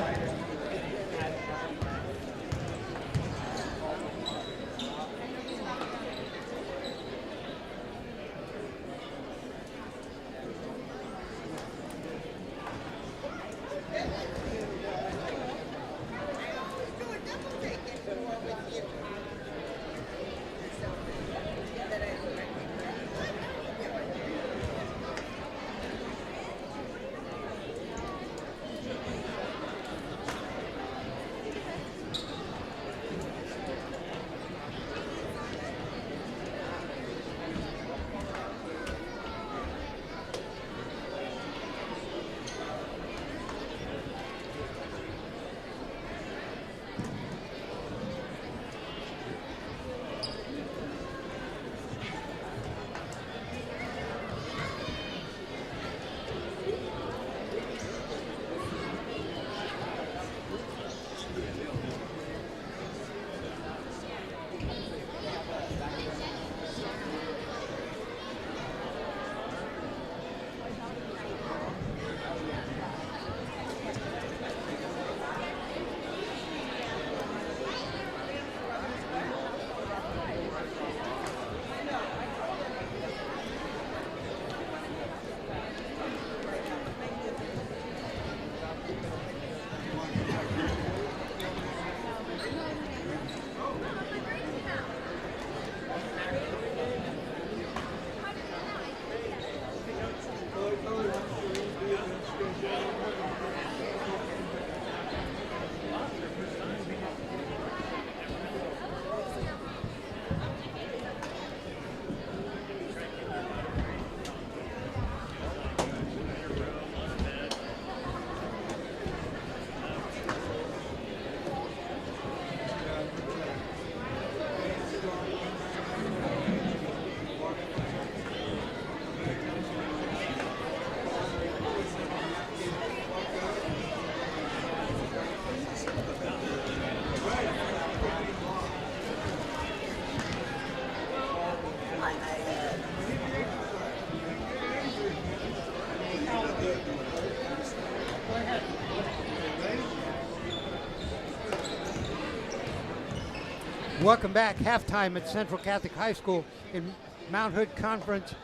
Welcome back. Halftime at Central Catholic High School in Mount Hood Conference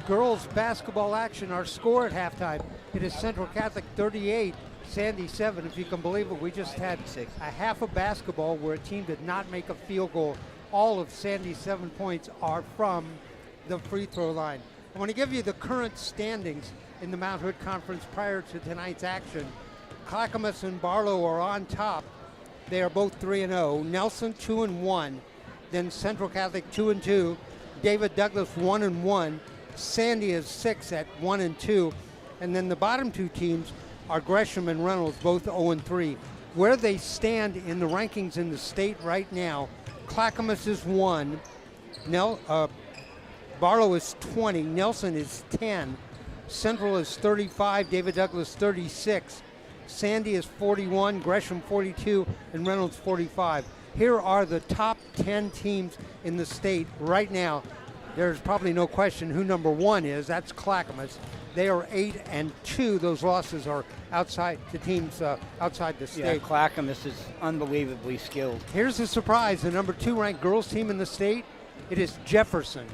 girls basketball action. Our score at halftime, it is Central Catholic 38, Sandy 7. If you can believe it, we just had a half of basketball where a team did not make a field goal. All of Sandy's 7 points are from the free throw line. I want to give you the current standings in the Mount Hood Conference prior to tonight's action. Clackamas and Barlow are on top. They are both 3-0. Nelson 2-1. Then Central Catholic 2-2. David Douglas 1-1. Sandy is 6 at 1-2. And then the bottom two teams are Gresham and Reynolds, both 0-3. Where they stand in the rankings in the state right now, Clackamas is 1. Barlow is 20. Nelson is 10. Central is 35. David Douglas 36. Sandy is 41, Gresham 42, and Reynolds 45. Here are the top 10 teams in the state right now. There's probably no question who number 1 is. That's Clackamas. They are 8-2. Those losses are outside the teams outside the state. Yeah, Clackamas is unbelievably skilled. Here's the surprise: the number 2 ranked girls team in the state. It is Jefferson.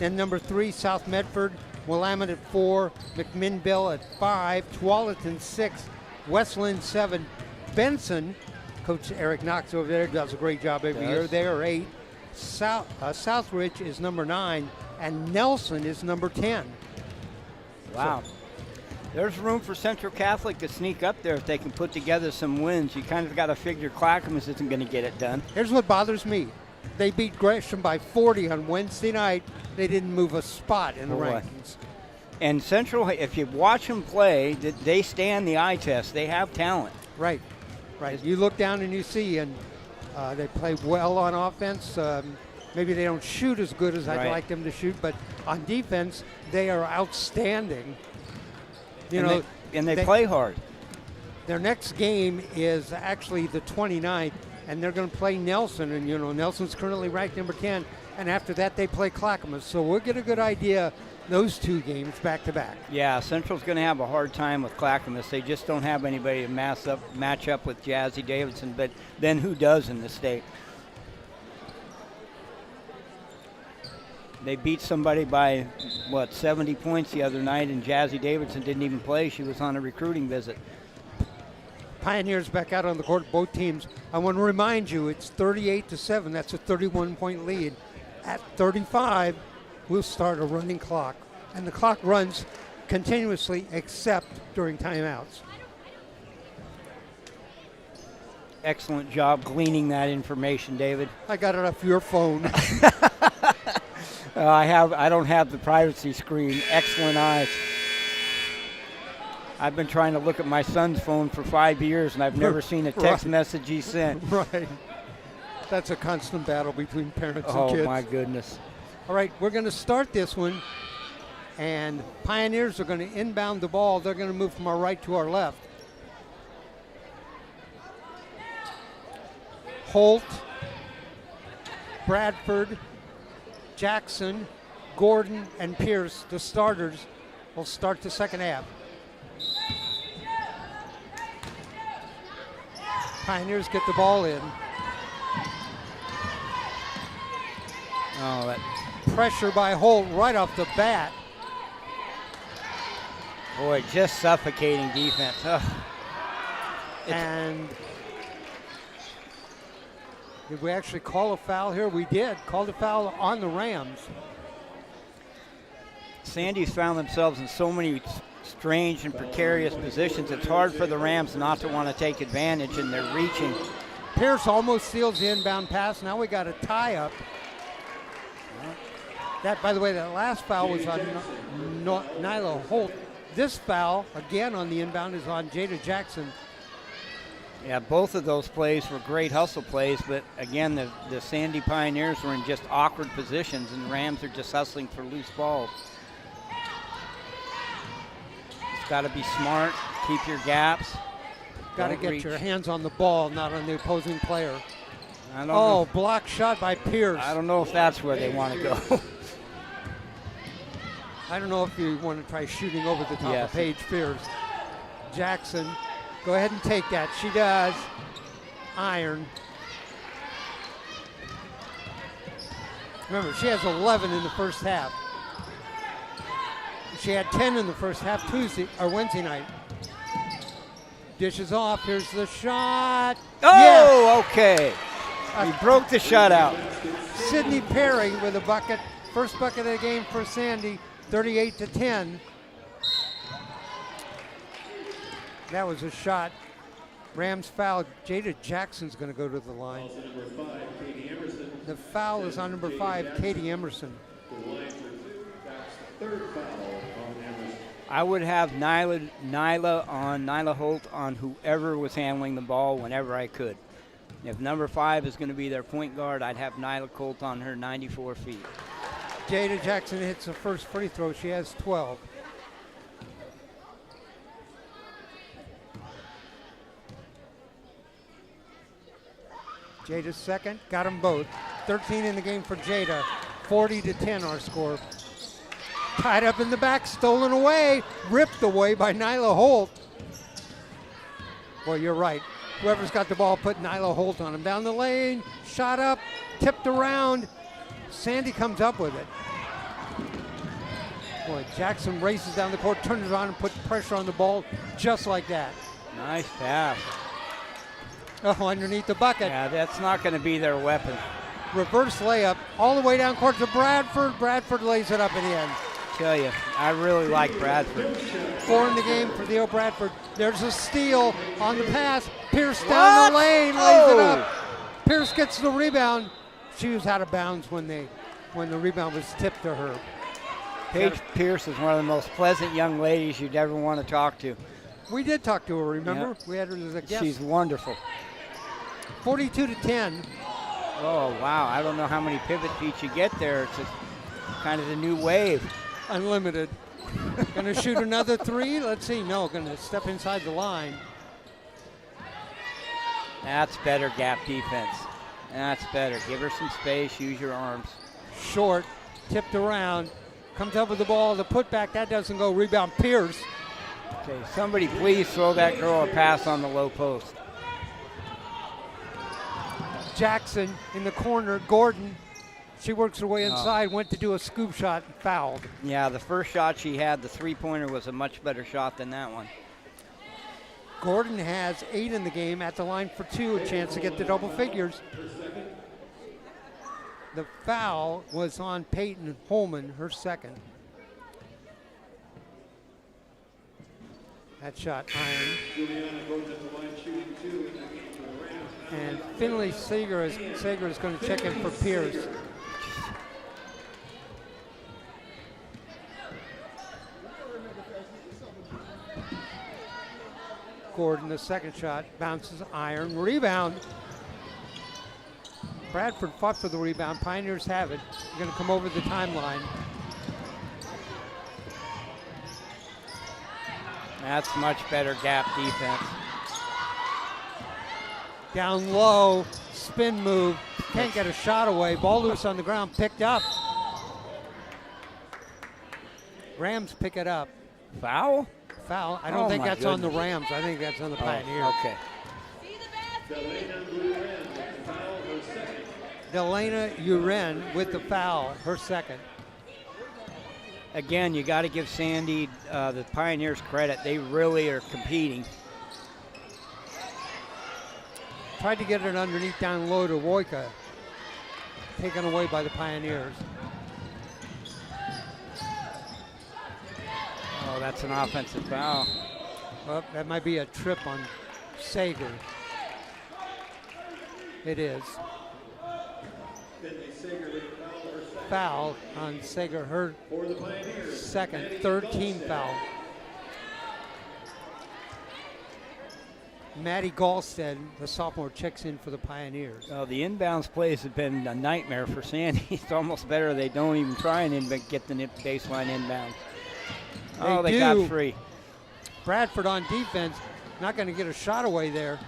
Then number 3, South Medford. Willamette at 4. McMinnville at 5. Tualatin 6. Westland 7. Benson, Coach Eric Knox over there does a great job every year. They are 8. Southridge is number 9, and Nelson is number 10. Wow. There's room for Central Catholic to sneak up there if they can put together some wins. You kind of got to figure Clackamas isn't going to get it done. Here's what bothers me. They beat Gresham by 40 on Wednesday night. They didn't move a spot in the rankings. And Central, if you watch them play, they stand the eye test. They have talent. Right. You look down and you see, and they play well on offense. Maybe they don't shoot as good as I'd like them to shoot, but on defense, they are outstanding. And they play hard. Their next game is actually the 29th, and they're going to play Nelson. And, Nelson's currently ranked number 10. And after that, they play Clackamas. So we'll get a good idea those 2 games back to back. Yeah, Central's going to have a hard time with Clackamas. They just don't have anybody to match up with Jazzy Davidson. But then who does in the state? They beat somebody by, 70 points the other night, and Jazzy Davidson didn't even play. She was on a recruiting visit. Pioneers back out on the court, both teams. I want to remind you, it's 38-7. That's a 31-point lead. At 35, we'll start a running clock. And the clock runs continuously except during timeouts. Excellent job gleaning that information, David. I got it off your phone. I don't have the privacy screen. Excellent eyes. I've been trying to look at my son's phone for 5 years, and I've never seen a text message he sent. Right. That's a constant battle between parents and kids. Oh, my goodness. All right, we're going to start this one, and Pioneers are going to inbound the ball. They're going to move from our right to our left. Holt, Bradford, Jackson, Gordon, and Pierce, the starters, will start the second half. Pioneers get the ball in. Oh, that pressure by Holt right off the bat. Boy, just suffocating defense. And did we actually call a foul here? We did. Called a foul on the Rams. Sandy's found themselves in so many strange and precarious positions. It's hard for the Rams not to want to take advantage, and they're reaching. Pierce almost steals the inbound pass. Now we got a tie-up. That, by the way, that last foul was on Nyla Holt. This foul, again on the inbound, is on Jada Jackson. Yeah, both of those plays were great hustle plays, but again, the Sandy Pioneers were in just awkward positions, and the Rams are just hustling for loose balls. It's got to be smart, keep your gaps. Got to get your hands on the ball, not on the opposing player. I don't know. Block shot by Pierce. I don't know if that's where they want to go. I don't know if you want to try shooting over the top of Paige Pierce. Jackson, go ahead and take that. She does. Iron. Remember, she has 11 in the first half. She had 10 in the first half Wednesday night. Dishes off. Here's the shot. Oh, okay. He broke the shutout. Sydney Perry with a bucket. First bucket of the game for Sandy, 38-10. That was a shot. Rams foul. Jada Jackson's going to go to the line. The foul is on number 5, Katie Emerson. I would have Nyla Holt on whoever was handling the ball whenever I could. If number 5 is going to be their point guard, I'd have Nyla Holt on her 94 feet. Jada Jackson hits the first free throw. She has 12. Jada's second, got them both. 13 in the game for Jada. 40-10 our score. Tied up in the back, stolen away, ripped away by Nyla Holt. Well, you're right. Whoever's got the ball put Nyla Holt on him. Down the lane, shot up, tipped around. Sandy comes up with it. Boy, Jackson races down the court, turns it on and puts pressure on the ball just like that. Nice pass. Oh, underneath the bucket. Yeah, that's not going to be their weapon. Reverse layup all the way down court to Bradford. Bradford lays it up and in. Tell you, I really like Bradford. 4 in the game for Theo Bradford. There's a steal on the pass. Pierce down the lane, lays it up. Pierce gets the rebound. She was out of bounds when the rebound was tipped to her. Paige Pierce is one of the most pleasant young ladies you'd ever want to talk to. We did talk to her, remember? Yep. We had her as a guest. She's wonderful. 42-10. Oh, wow. I don't know how many pivot feet you get there. It's just kind of the new wave. Unlimited. Gonna shoot another 3? Let's see. No, gonna step inside the line. That's better gap defense. That's better. Give her some space. Use your arms. Short, tipped around. Comes up with the ball. The putback, that doesn't go. Rebound, Pierce. Okay, somebody please throw that girl a pass on the low post. Jackson in the corner. Gordon, she works her way inside, went to do a scoop shot and fouled. Yeah, the first shot she had, the three-pointer, was a much better shot than that one. Gordon has 8 in the game, at the line for 2, a chance to get to double figures. The foul was on Peyton Holman, her second. That shot iron. And Finley Sager is going to check in for Pierce. Gordon, the second shot, bounces iron. Rebound. Bradford fought for the rebound. Pioneers have it. They're going to come over the timeline. That's much better gap defense. Down low, spin move. Can't get a shot away. Ball loose on the ground, picked up. Rams pick it up. Foul? Foul. I don't think that's on the Rams. I think that's on the Pioneers. Okay. Delana Uren with the foul, her second. Again, you got to give Sandy, the Pioneers, credit. They really are competing. Tried to get it underneath down low to Wojka. Taken away by the Pioneers. Oh, that's an offensive foul. Well, that might be a trip on Sager. It is. Foul on Sager, her second, third team foul. Maddie Gallstead, the sophomore, checks in for the Pioneers. The inbounds plays have been a nightmare for Sandy. It's almost better they don't even try and get the baseline inbound. They got free. Bradford on defense, not going to get a shot away there.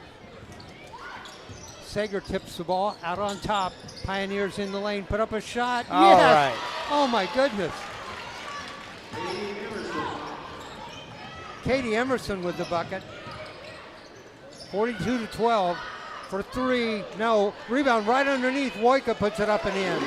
Sager tips the ball out on top. Pioneers in the lane, put up a shot. All yes! right. Oh my goodness. Katie Emerson with the bucket. 42-12 for 3. No, rebound right underneath. Wojka puts it up and in.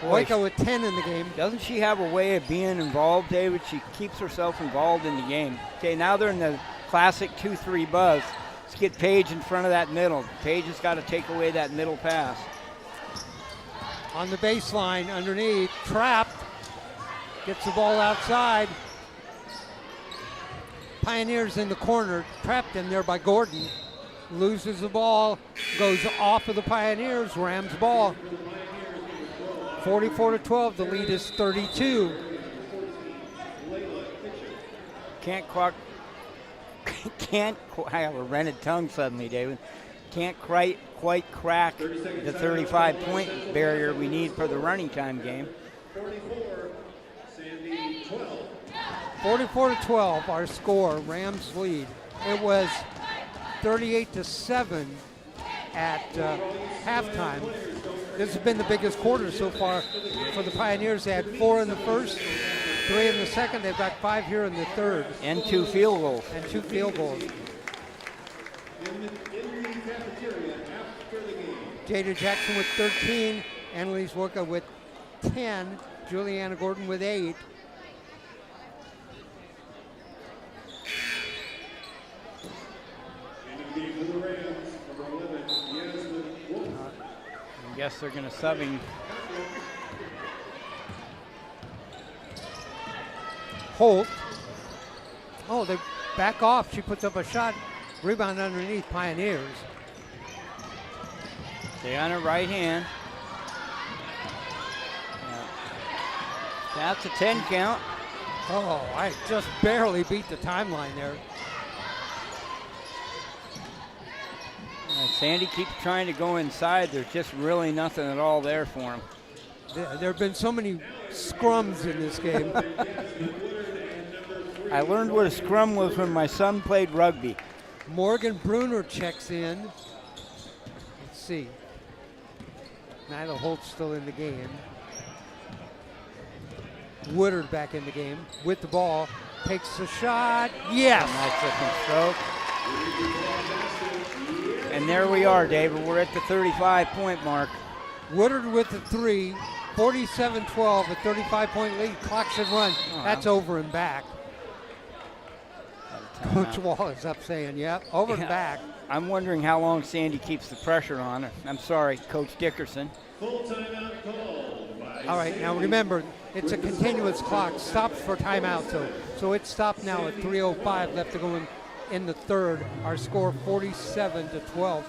Boy, Waco with 10 in the game. doesn't she have a way of being involved, David? She keeps herself involved in the game. Okay, now they're in the classic 2-3 buzz. Let's get Paige in front of that middle. Paige has got to take away that middle pass. On the baseline, underneath, trapped. Gets the ball outside. Pioneers in the corner, trapped in there by Gordon. Loses the ball, goes off of the Pioneers, Rams ball. 44-12, the lead is 32. I have a rented tongue suddenly, David. Can't quite crack the 35-point barrier we need for the running time game. 44-12, our score, Rams lead. It was 38-7 at halftime. This has been the biggest quarter so far for the Pioneers. They had 4 in the first, 3 in the second. They've got 5 here in the third. And 2 field goals. And 2 field goals. Jada Jackson with 13, Annalise Wicca with 10, Juliana Gordon with 8. I guess they're going to subbing. Holt. Oh, they back off. She puts up a shot. Rebound underneath Pioneers. Stay on her right hand. That's a 10 count. Oh, I just barely beat the timeline there. Sandy keeps trying to go inside. There's just really nothing at all there for him. There have been so many scrums in this game. I learned what a scrum was when my son played rugby. Morgan Bruner checks in. Let's see. Nyla Holt's still in the game. Woodard back in the game with the ball. Takes the shot. Yes! Nice looking stroke. And there we are, David. We're at the 35-point mark. Woodard with the 3. 47-12, a 35-point lead. Clock should run. That's over and back. Coach Wall is up saying, yeah, over and back. I'm wondering how long Sandy keeps the pressure on her. I'm sorry, Coach Dickerson. Full timeout called by All right, now remember, it's a continuous clock. Stops for timeout, so it's stopped now at 3:05 left to go in the third. Our score 47-12.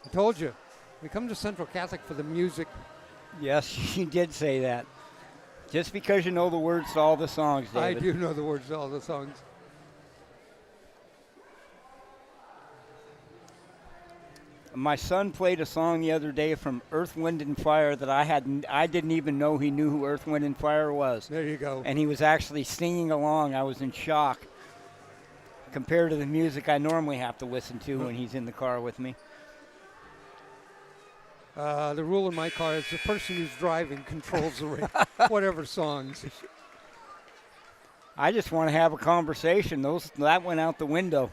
I told you, we come to Central Catholic for the music. Yes, you did say that. Just because you know the words to all the songs, David. I do know the words to all the songs. My son played a song the other day from Earth, Wind, and Fire that I didn't even know he knew who Earth, Wind, and Fire was. There you go. And he was actually singing along. I was in shock compared to the music I normally have to listen to when he's in the car with me. The rule in my car is the person who's driving controls the whatever songs. I just want to have a conversation. That went out the window.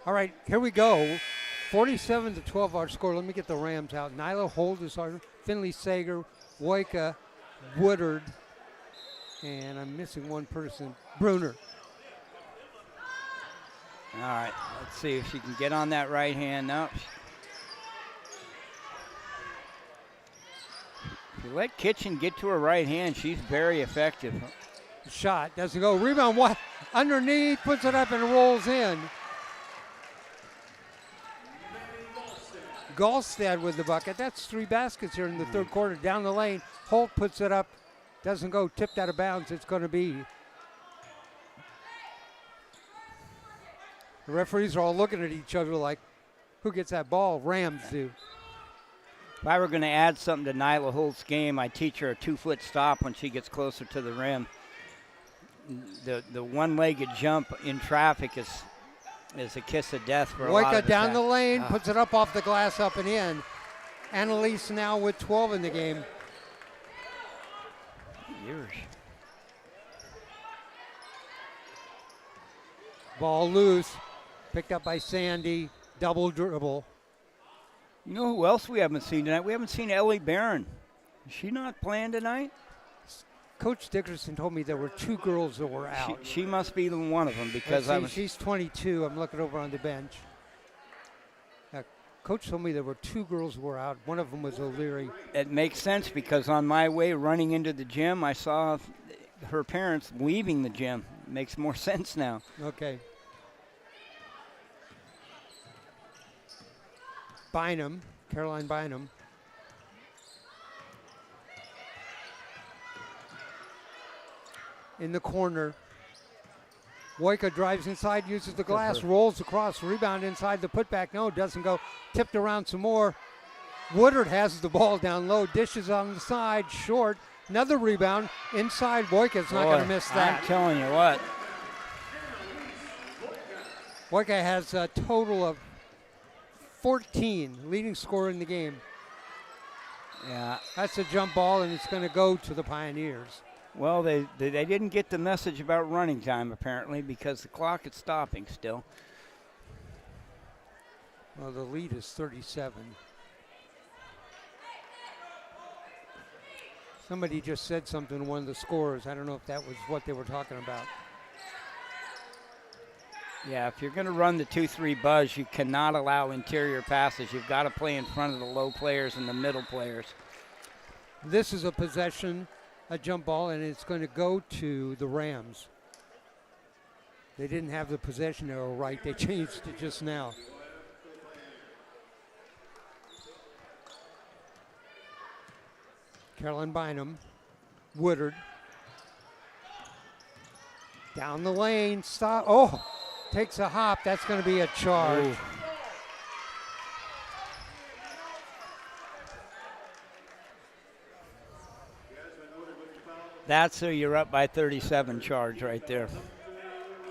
All right, here we go. 47-12 our score. Let me get the Rams out. Nyla Holt is our Finley Sager, Woika, Woodard, and I'm missing one person, Bruner. All right, let's see if she can get on that right hand. No. If you let Kitchen get to her right hand, she's very effective. Shot doesn't go. Rebound what? Underneath, puts it up and rolls in. Gallstad with the bucket. That's 3 baskets here in the third quarter. Down the lane, Holt puts it up. Doesn't go. Tipped out of bounds. It's going to be. The referees are all looking at each other like, who gets that ball? Rams do. If I were going to add something to Nyla Holt's game, I'd teach her a 2-foot stop when she gets closer to the rim. The one-legged jump in traffic is a kiss of death for a lot of Woika down the attack. lane, puts it up off the glass, up and in. Annalise now with 12 in the game. Ball loose. Picked up by Sandy. Double dribble. You know who else we haven't seen tonight? We haven't seen Ellie Barron. Is she not playing tonight? Coach Dickerson told me there were 2 girls that were out. She must be the one of them because She's 22. I'm looking over on the bench. Coach told me there were 2 girls who were out. One of them was O'Leary. It makes sense because on my way running into the gym, I saw her parents leaving the gym. Makes more sense now. Okay. Bynum, Caroline Bynum. In the corner. Woika drives inside, uses the glass, rolls across, rebound inside the putback. No, doesn't go. Tipped around some more. Woodard has the ball down low, dishes on the side, short. Another rebound inside. Woika's not going to miss that. I'm telling you what. Woika has a total of 14, leading scorer in the game. Yeah. That's a jump ball, and it's going to go to the Pioneers. Well, they didn't get the message about running time, apparently, because the clock is stopping still. Well, the lead is 37. Somebody just said something to one of the scorers. I don't know if that was what they were talking about. Yeah, if you're going to run the 2-3 buzz, you cannot allow interior passes. You've got to play in front of the low players and the middle players. This is a possession, a jump ball, and it's going to go to the Rams. They didn't have the possession arrow right. They changed it just now. Caroline Bynum, Woodard. Down the lane, stop. Oh, takes a hop. That's going to be a charge. Ooh. That's a you're up by 37 charge right there.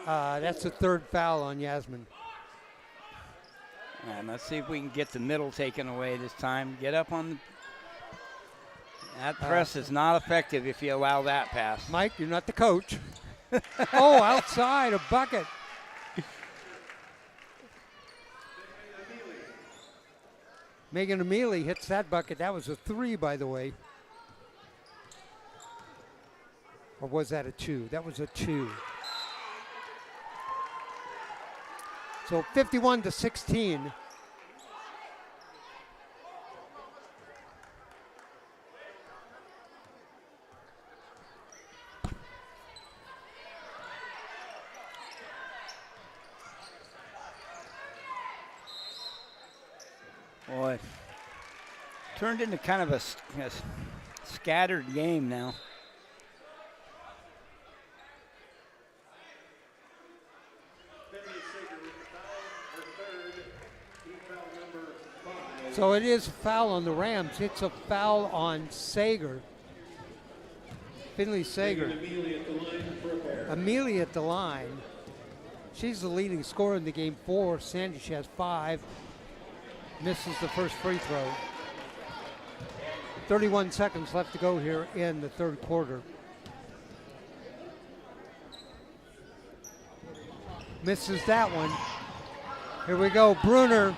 That's the 3rd foul on Yasmin. And let's see if we can get the middle taken away this time. Get up on the... That press is not effective if you allow that pass. Mike, you're not the coach. Oh, outside, a bucket. Megan Amelie hits that bucket. That was a 3, by the way. Or was that a 2? That was a 2. So 51-16. Boy, turned into kind of a scattered game now. So it is a foul on the Rams. It's a foul on Sager. Finley Sager. Amelia at the line. She's the leading scorer in the game. 4. Sandy, she has 5. Misses the first free throw. 31 seconds left to go here in the 3rd quarter. Misses that one. Here we go. Bruner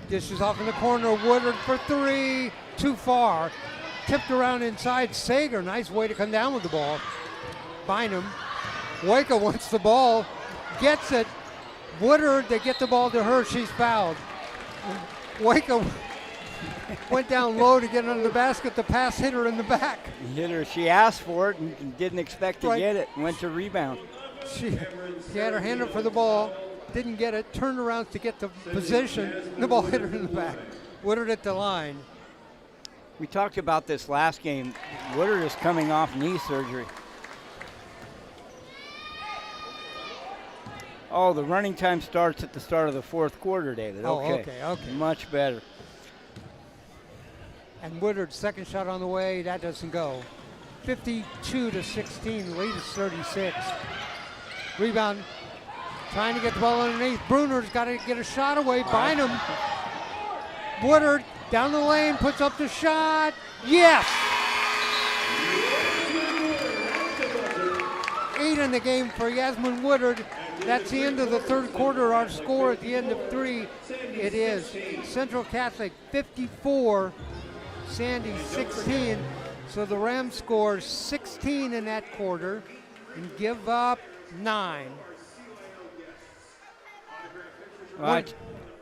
dishes off in the corner. Woodard for 3. Too far. Tipped around inside. Sager, nice way to come down with the ball. Bynum. Woika wants the ball. Gets it. Woodard, they get the ball to her. She's fouled. Woika went down low to get under the basket. The pass hit her in the back. Hit her. She asked for it and didn't expect to get it. Went to rebound. She had her hand up for the ball. Didn't get it. Turned around to get the position. The ball hit her in the back. Woodard at the line. We talked about this last game. Woodard is coming off knee surgery. Oh, the running time starts at the start of the 4th quarter, David. Okay. Okay. Much better. And Woodard's second shot on the way. That doesn't go. 52-16. Lead is 36. Rebound. Trying to get the ball underneath. Bruner's got to get a shot away. Bynum. Woodard down the lane. Puts up the shot. Yes! 8 in the game for Yasmin Woodard. That's the end of the third quarter. Our score at the end of 3, it is Central Catholic 54, Sandy 16. So the Rams score 16 in that quarter and give up 9. Right.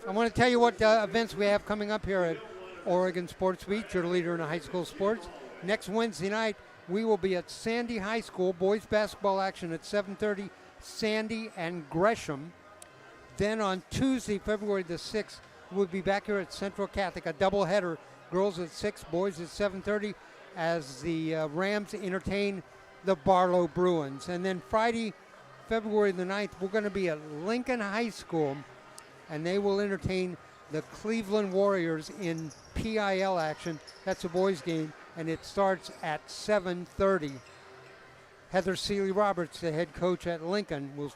I want to tell you what events we have coming up here at Oregon Sports Beat, your leader in high school sports. Next Wednesday night, we will be at Sandy High School, boys basketball action at 7:30, Sandy and Gresham. Then on Tuesday, February the 6th, we'll be back here at Central Catholic, a doubleheader, girls at 6, boys at 7:30, as the Rams entertain the Barlow Bruins. And then Friday, February the 9th, we're going to be at Lincoln High School, and they will entertain the Cleveland Warriors in PIL action. That's a boys game, and it starts at 7:30. Heather Seeley-Roberts, the head coach at Lincoln, was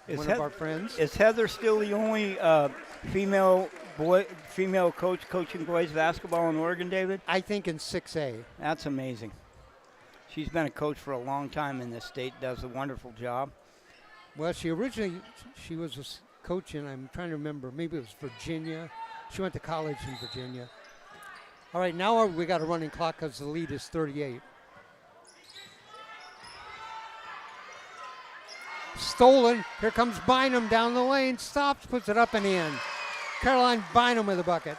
one of our friends. Is Heather still the only female coach coaching boys basketball in Oregon, David? I think in 6A. That's amazing. She's been a coach for a long time in this state, does a wonderful job. Well, she was a coach in, I'm trying to remember, maybe it was Virginia. She went to college in Virginia. All right, now we got a running clock because the lead is 38. Stolen. Here comes Bynum down the lane. Stops, puts it up and in. Caroline Bynum with the bucket.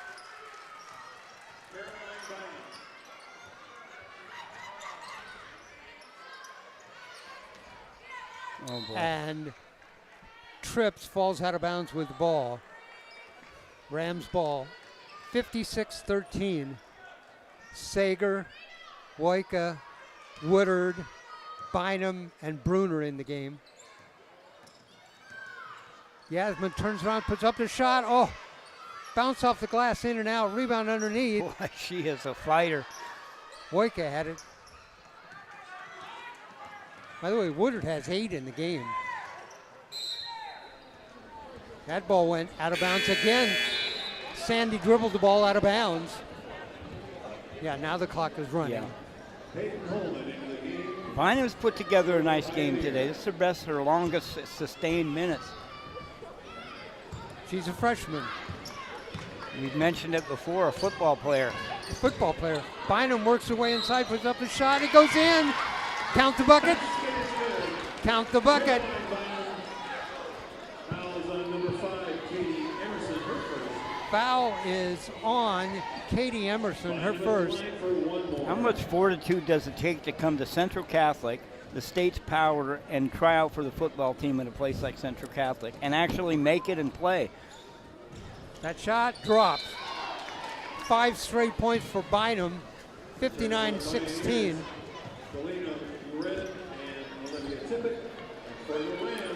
Oh boy. And trips, falls out of bounds with the ball. Rams ball. 56-13. Sager, Woika, Woodard, Bynum, and Bruner in the game. Yasmin turns around, puts up the shot. Oh, bounce off the glass, in and out. Rebound underneath. Boy, she is a fighter. Woika had it. By the way, Woodard has 8 in the game. That ball went out of bounds again. Sandy dribbled the ball out of bounds. Yeah, now the clock is running. Yeah. Bynum's put together a nice game today. This is her longest sustained minutes. She's a freshman. We've mentioned it before, a football player. Bynum works her way inside, puts up a shot. It goes in. Count the bucket. Count the bucket. Foul is on Katie Emerson, her first. How much fortitude does it take to come to Central Catholic, the state's power, and try out for the football team in a place like Central Catholic and actually make it and play? That shot drops. 5 straight points for Bynum, 59-16.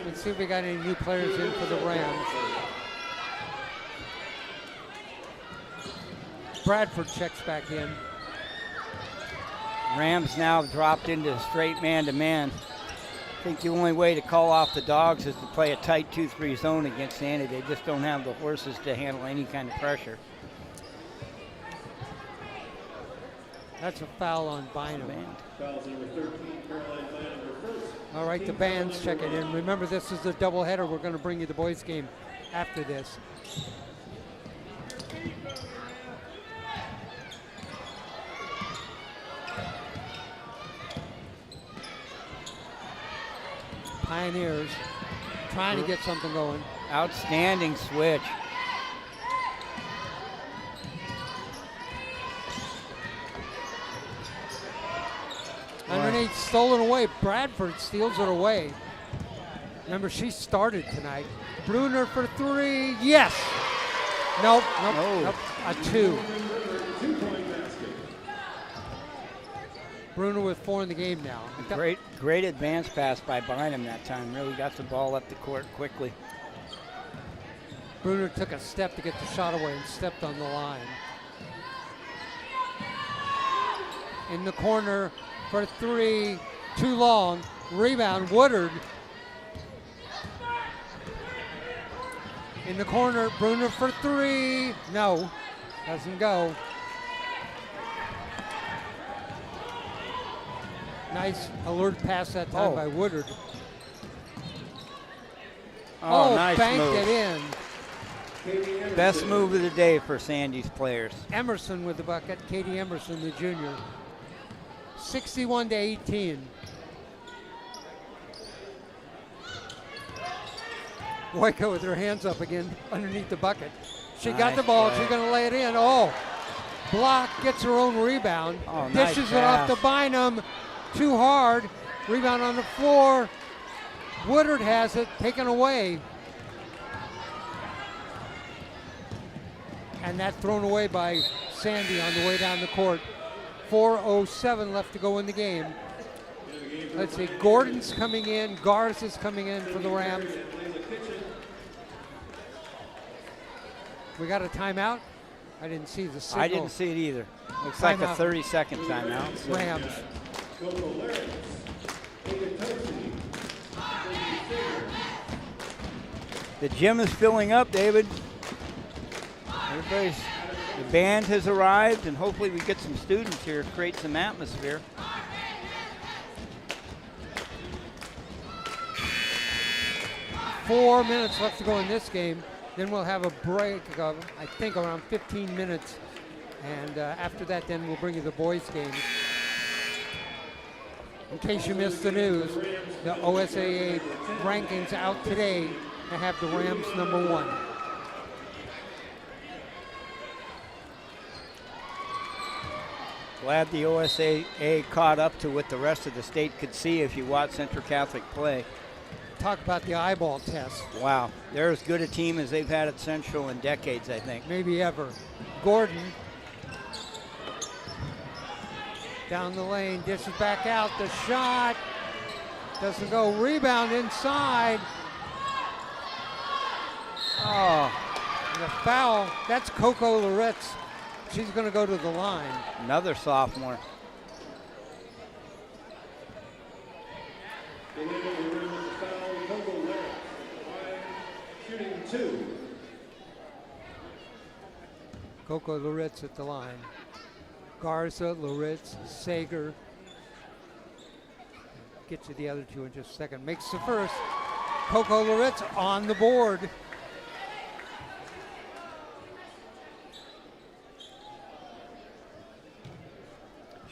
Let's see if we got any new players in for the Rams. Bradford checks back in. Rams now dropped into straight man-to-man. I think the only way to call off the Dogs is to play a tight 2-3 zone against Sandy. They just don't have the horses to handle any kind of pressure. That's a foul on Bynum. All right, the band's checking in. Remember, this is the doubleheader. We're going to bring you the boys' game after this. Pioneers trying to get something going. Outstanding switch. Underneath, stolen away. Bradford steals it away. Remember, she started tonight. Bruner for 3. Yes. Nope. A 2. Bruner with 4 in the game now. Great advance pass by Bynum that time. Really got the ball up the court quickly. Bruner took a step to get the shot away and stepped on the line. In the corner for 3. Too long. Rebound, Woodard. In the corner, Bruner for 3. No, doesn't go. Nice alert pass that time by Woodard. Oh, nice banked move. it in. Best move of the day for Sandy's players. Emerson with the bucket. Katie Emerson, the junior. 61-18. Boyko with her hands up again underneath the bucket. She got the Nice ball. play. She's going to lay it in. Oh, block, gets her own rebound. Oh, nice Dishes it off to pass. Bynum. Too hard. Rebound on the floor. Woodard has it, taken away. And that thrown away by Sandy on the way down the court. 4:07 left to go in the game. Let's see, Gordon's coming in, Garza's coming in for the Rams. We got a timeout? I didn't see the signal. I didn't see it either. Looks like a Timeout. 30-second timeout. So. Rams. The gym is filling up, David. The band has arrived, and hopefully we get some students here, create some atmosphere. Four minutes left to go in this game. Then we'll have a break of, I think, around 15 minutes. And after that, then we'll bring you the boys' game. In case you missed the news, the OSAA rankings out today. I have the Rams #1. Glad the OSAA caught up to what the rest of the state could see if you watch Central Catholic play. Talk about the eyeball test. Wow, they're as good a team as they've had at Central in decades, I think. Maybe ever. Gordon. Down the lane, dishes back out. The shot doesn't go. Rebound inside. Oh, And the foul. That's Coco Loretz. She's going to go to the line. another sophomore. Shooting 2. Coco Loretz at the line. Garza, Loretz, Sager. Get to the other two in just a second. Makes the first. Coco Loretz on the board.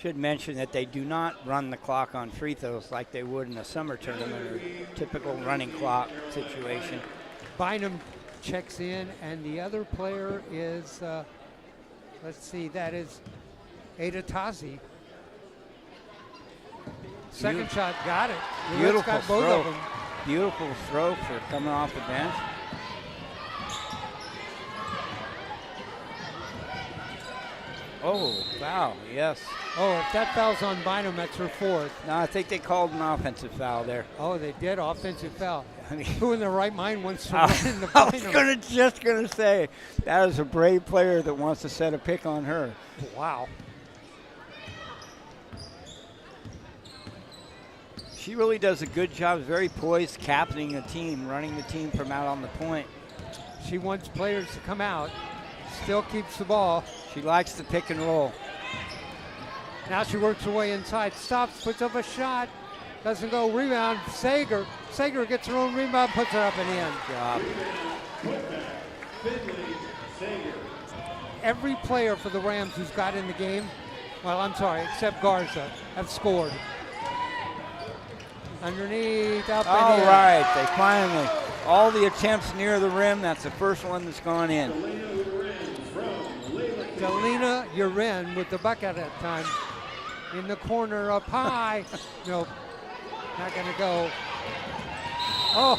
Should mention that they do not run the clock on free throws like they would in a summer tournament or typical running clock situation. Bynum checks in, and the other player is, let's see, that is Ada Tazi. Second shot, got it. Loretz Beautiful got both throw. of them. Beautiful throw for coming off the bench. Oh, foul, yes. Oh, if that foul's on Bynum, that's her fourth. No, I think they called an offensive foul there. Oh, they did, offensive foul. I mean, Who in their right mind wants to run in the I was Bynum? just gonna say, that is a brave player that wants to set a pick on her. Wow. She really does a good job, very poised, captaining the team, running the team from out on the point. She wants players to come out, still keeps the ball. She likes the pick and roll. Now she works her way inside, stops, puts up a shot, doesn't go, rebound, Sager. Sager gets her own rebound, puts it up and in. Job. Finley, Sager. Every player for the Rams who's got in the game, well, I'm sorry, except Garza, have scored. Underneath, up All and in. right, they finally, all the attempts near the rim, that's the first one that's gone in. Delina Urin with the bucket that time. In the corner up high. Nope, not gonna go. Oh,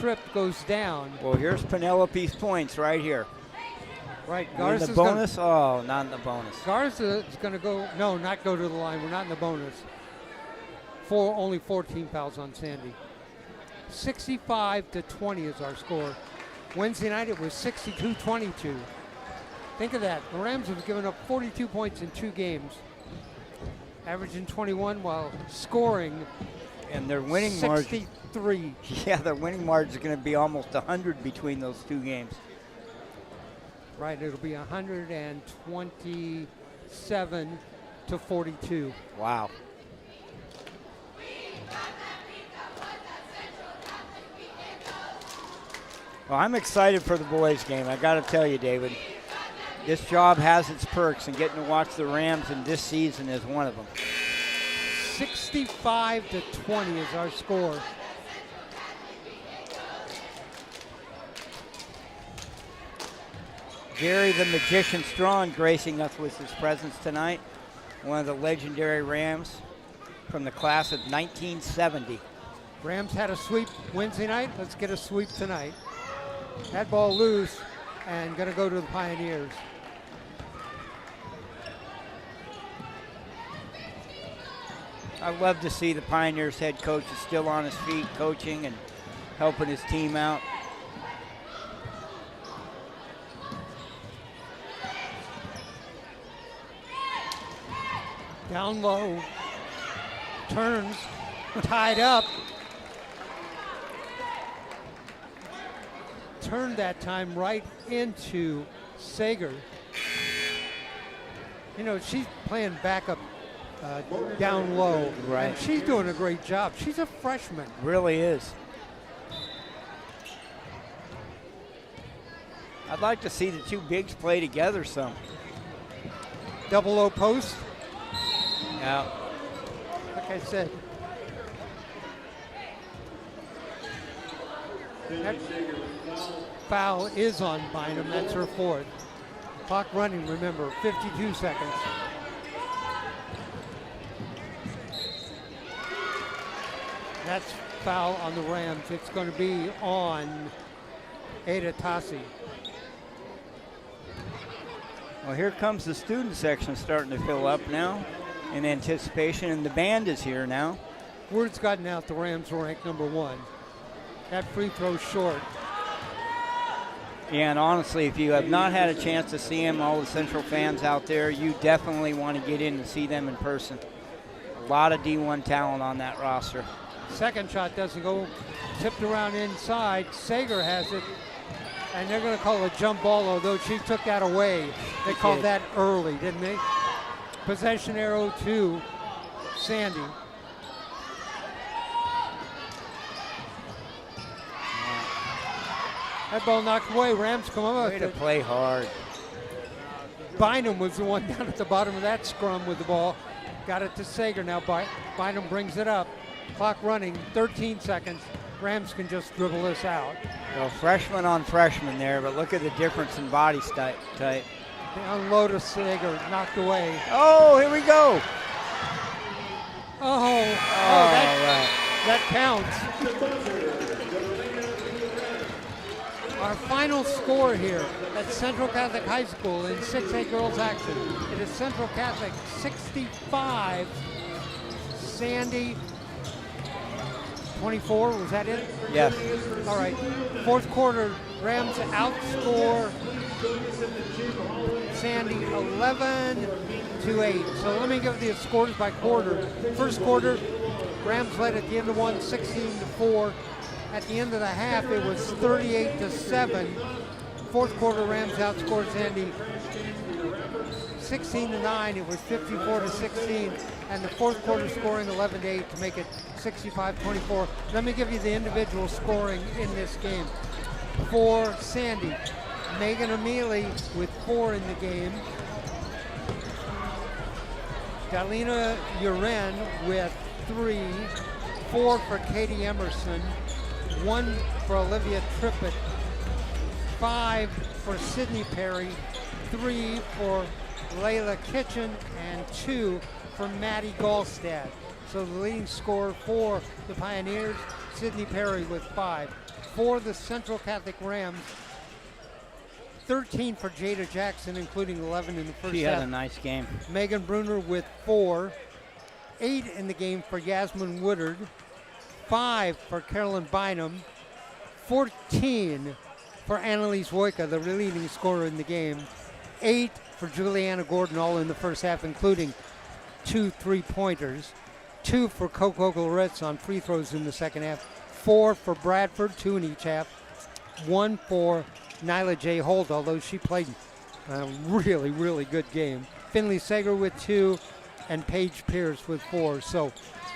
Tripp goes down. Well, here's Penelope's points right here. Right, In Garza's the gonna, bonus? Oh, not in the bonus. Garza's gonna go, no, not go to the line. We're not in the bonus. Only 14 fouls on Sandy. 65-20 is our score. Wednesday night it was 62-22. Think of that. The Rams have given up 42 points in 2 games, averaging 21 while scoring And their winning margin, 63. yeah, their winning margin is going to be almost 100 between those 2 games. Right, it'll be 127-42. Wow. Well, I'm excited for the boys' game. I got to tell you, David, this job has its perks, and getting to watch the Rams in this season is one of them. 65-20 is our score. Gary the Magician Strong gracing us with his presence tonight. One of the legendary Rams from the class of 1970. Rams had a sweep Wednesday night. Let's get a sweep tonight. That ball loose and going to go to the Pioneers. I love to see the Pioneers head coach is still on his feet coaching and helping his team out. Down low, turns, tied up. Turned that time right into Sager. You know, she's playing backup down low. Right. And she's doing a great job. She's a freshman. Really is. I'd like to see the two bigs play together some. Double low post. Yeah. Like I said. That foul is on Bynum. That's her fourth. Clock running, remember, 52 seconds. That's foul on the Rams. It's going to be on Ada Tassi. Well, here comes the student section starting to fill up now in anticipation, and the band is here now. Word's gotten out the Rams are ranked number 1. That free throw short. Yeah, and honestly, if you have not had a chance to see them, all the Central fans out there, you definitely want to get in and see them in person. A lot of D1 talent on that roster. Second shot doesn't go. Tipped around inside. Sager has it. And they're going to call it a jump ball, although she took that away. They called that early, didn't they? Possession arrow to Sandy. That ball knocked away. Rams come up Way with to it. play hard. Bynum was the one down at the bottom of that scrum with the ball. Got it to Sager. Now Bynum brings it up. Clock running, 13 seconds. Rams can just dribble this out. Well, freshman on freshman there, but look at the difference in body type. Down low to Sager, knocked away. Oh, here we go. That counts. Our final score here at Central Catholic High School in 6A girls action. It is Central Catholic 65, Sandy 24, was that it? Yes. All right. Fourth quarter, Rams outscore Sandy 11-8. So let me give you the scores by quarter. First quarter, Rams led at the end of one, 16-4. At the end of the half, it was 38-7. Fourth quarter, Rams outscored Sandy 16-9. It was 54-16. And the fourth quarter scoring 11-8 to make it 65-24. Let me give you the individual scoring in this game. For Sandy, Megan Amelie with 4 in the game. Dalina Uren with 3. 4 for Katie Emerson. 1 for Olivia Trippett. 5 for Sydney Perry. 3 for Layla Kitchen. And 2 for Maddie Gallstad. So the leading scorer for the Pioneers, Sydney Perry with 5. For the Central Catholic Rams, 13 for Jada Jackson, including 11 in the first half. She had a nice game. Megan Bruner with 4. 8 in the game for Yasmin Woodard. 5 for Carolyn Bynum. 14 for Annalise Wojka, the leading scorer in the game. 8 for Juliana Gordon, all in the first half, including 2 3-pointers. 2 for Coco Loretz on free throws in the second half. 4 for Bradford, 2 in each half. 1 for Nyla J. Holt, although she played a really, really good game. Finley Sager with 2, and Paige Pierce with 4. So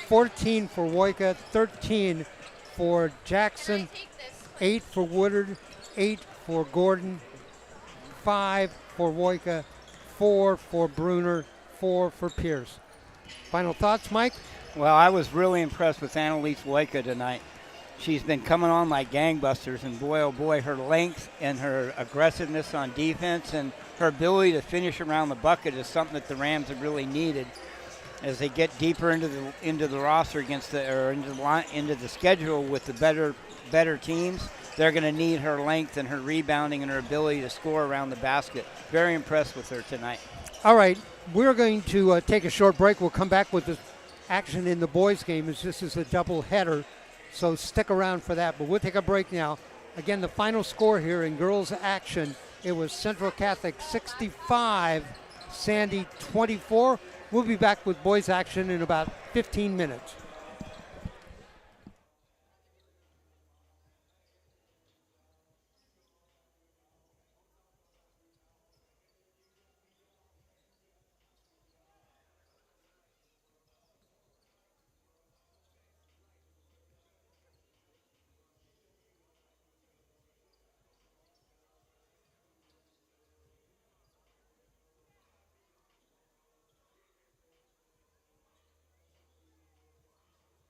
14 for Wojka, 13 for Jackson, 8 for Woodard, 8 for Gordon, 5 for Wojka, 4 for Bruner, 4 for Pierce. Final thoughts, Mike? Well, I was really impressed with Annalise Wojka tonight. She's been coming on like gangbusters, and boy, oh boy, her length and her aggressiveness on defense and her ability to finish around the bucket is something that the Rams have really needed as they get deeper into the roster into the schedule with the better teams. They're going to need her length and her rebounding and her ability to score around the basket. Very impressed with her tonight. All right, we're going to take a short break. We'll come back with the action in the boys' game, as this is a double header, so stick around for that. But we'll take a break now. Again, the final score here in girls' action, it was Central Catholic 65, Sandy 24. We'll be back with boys' action in about 15 minutes.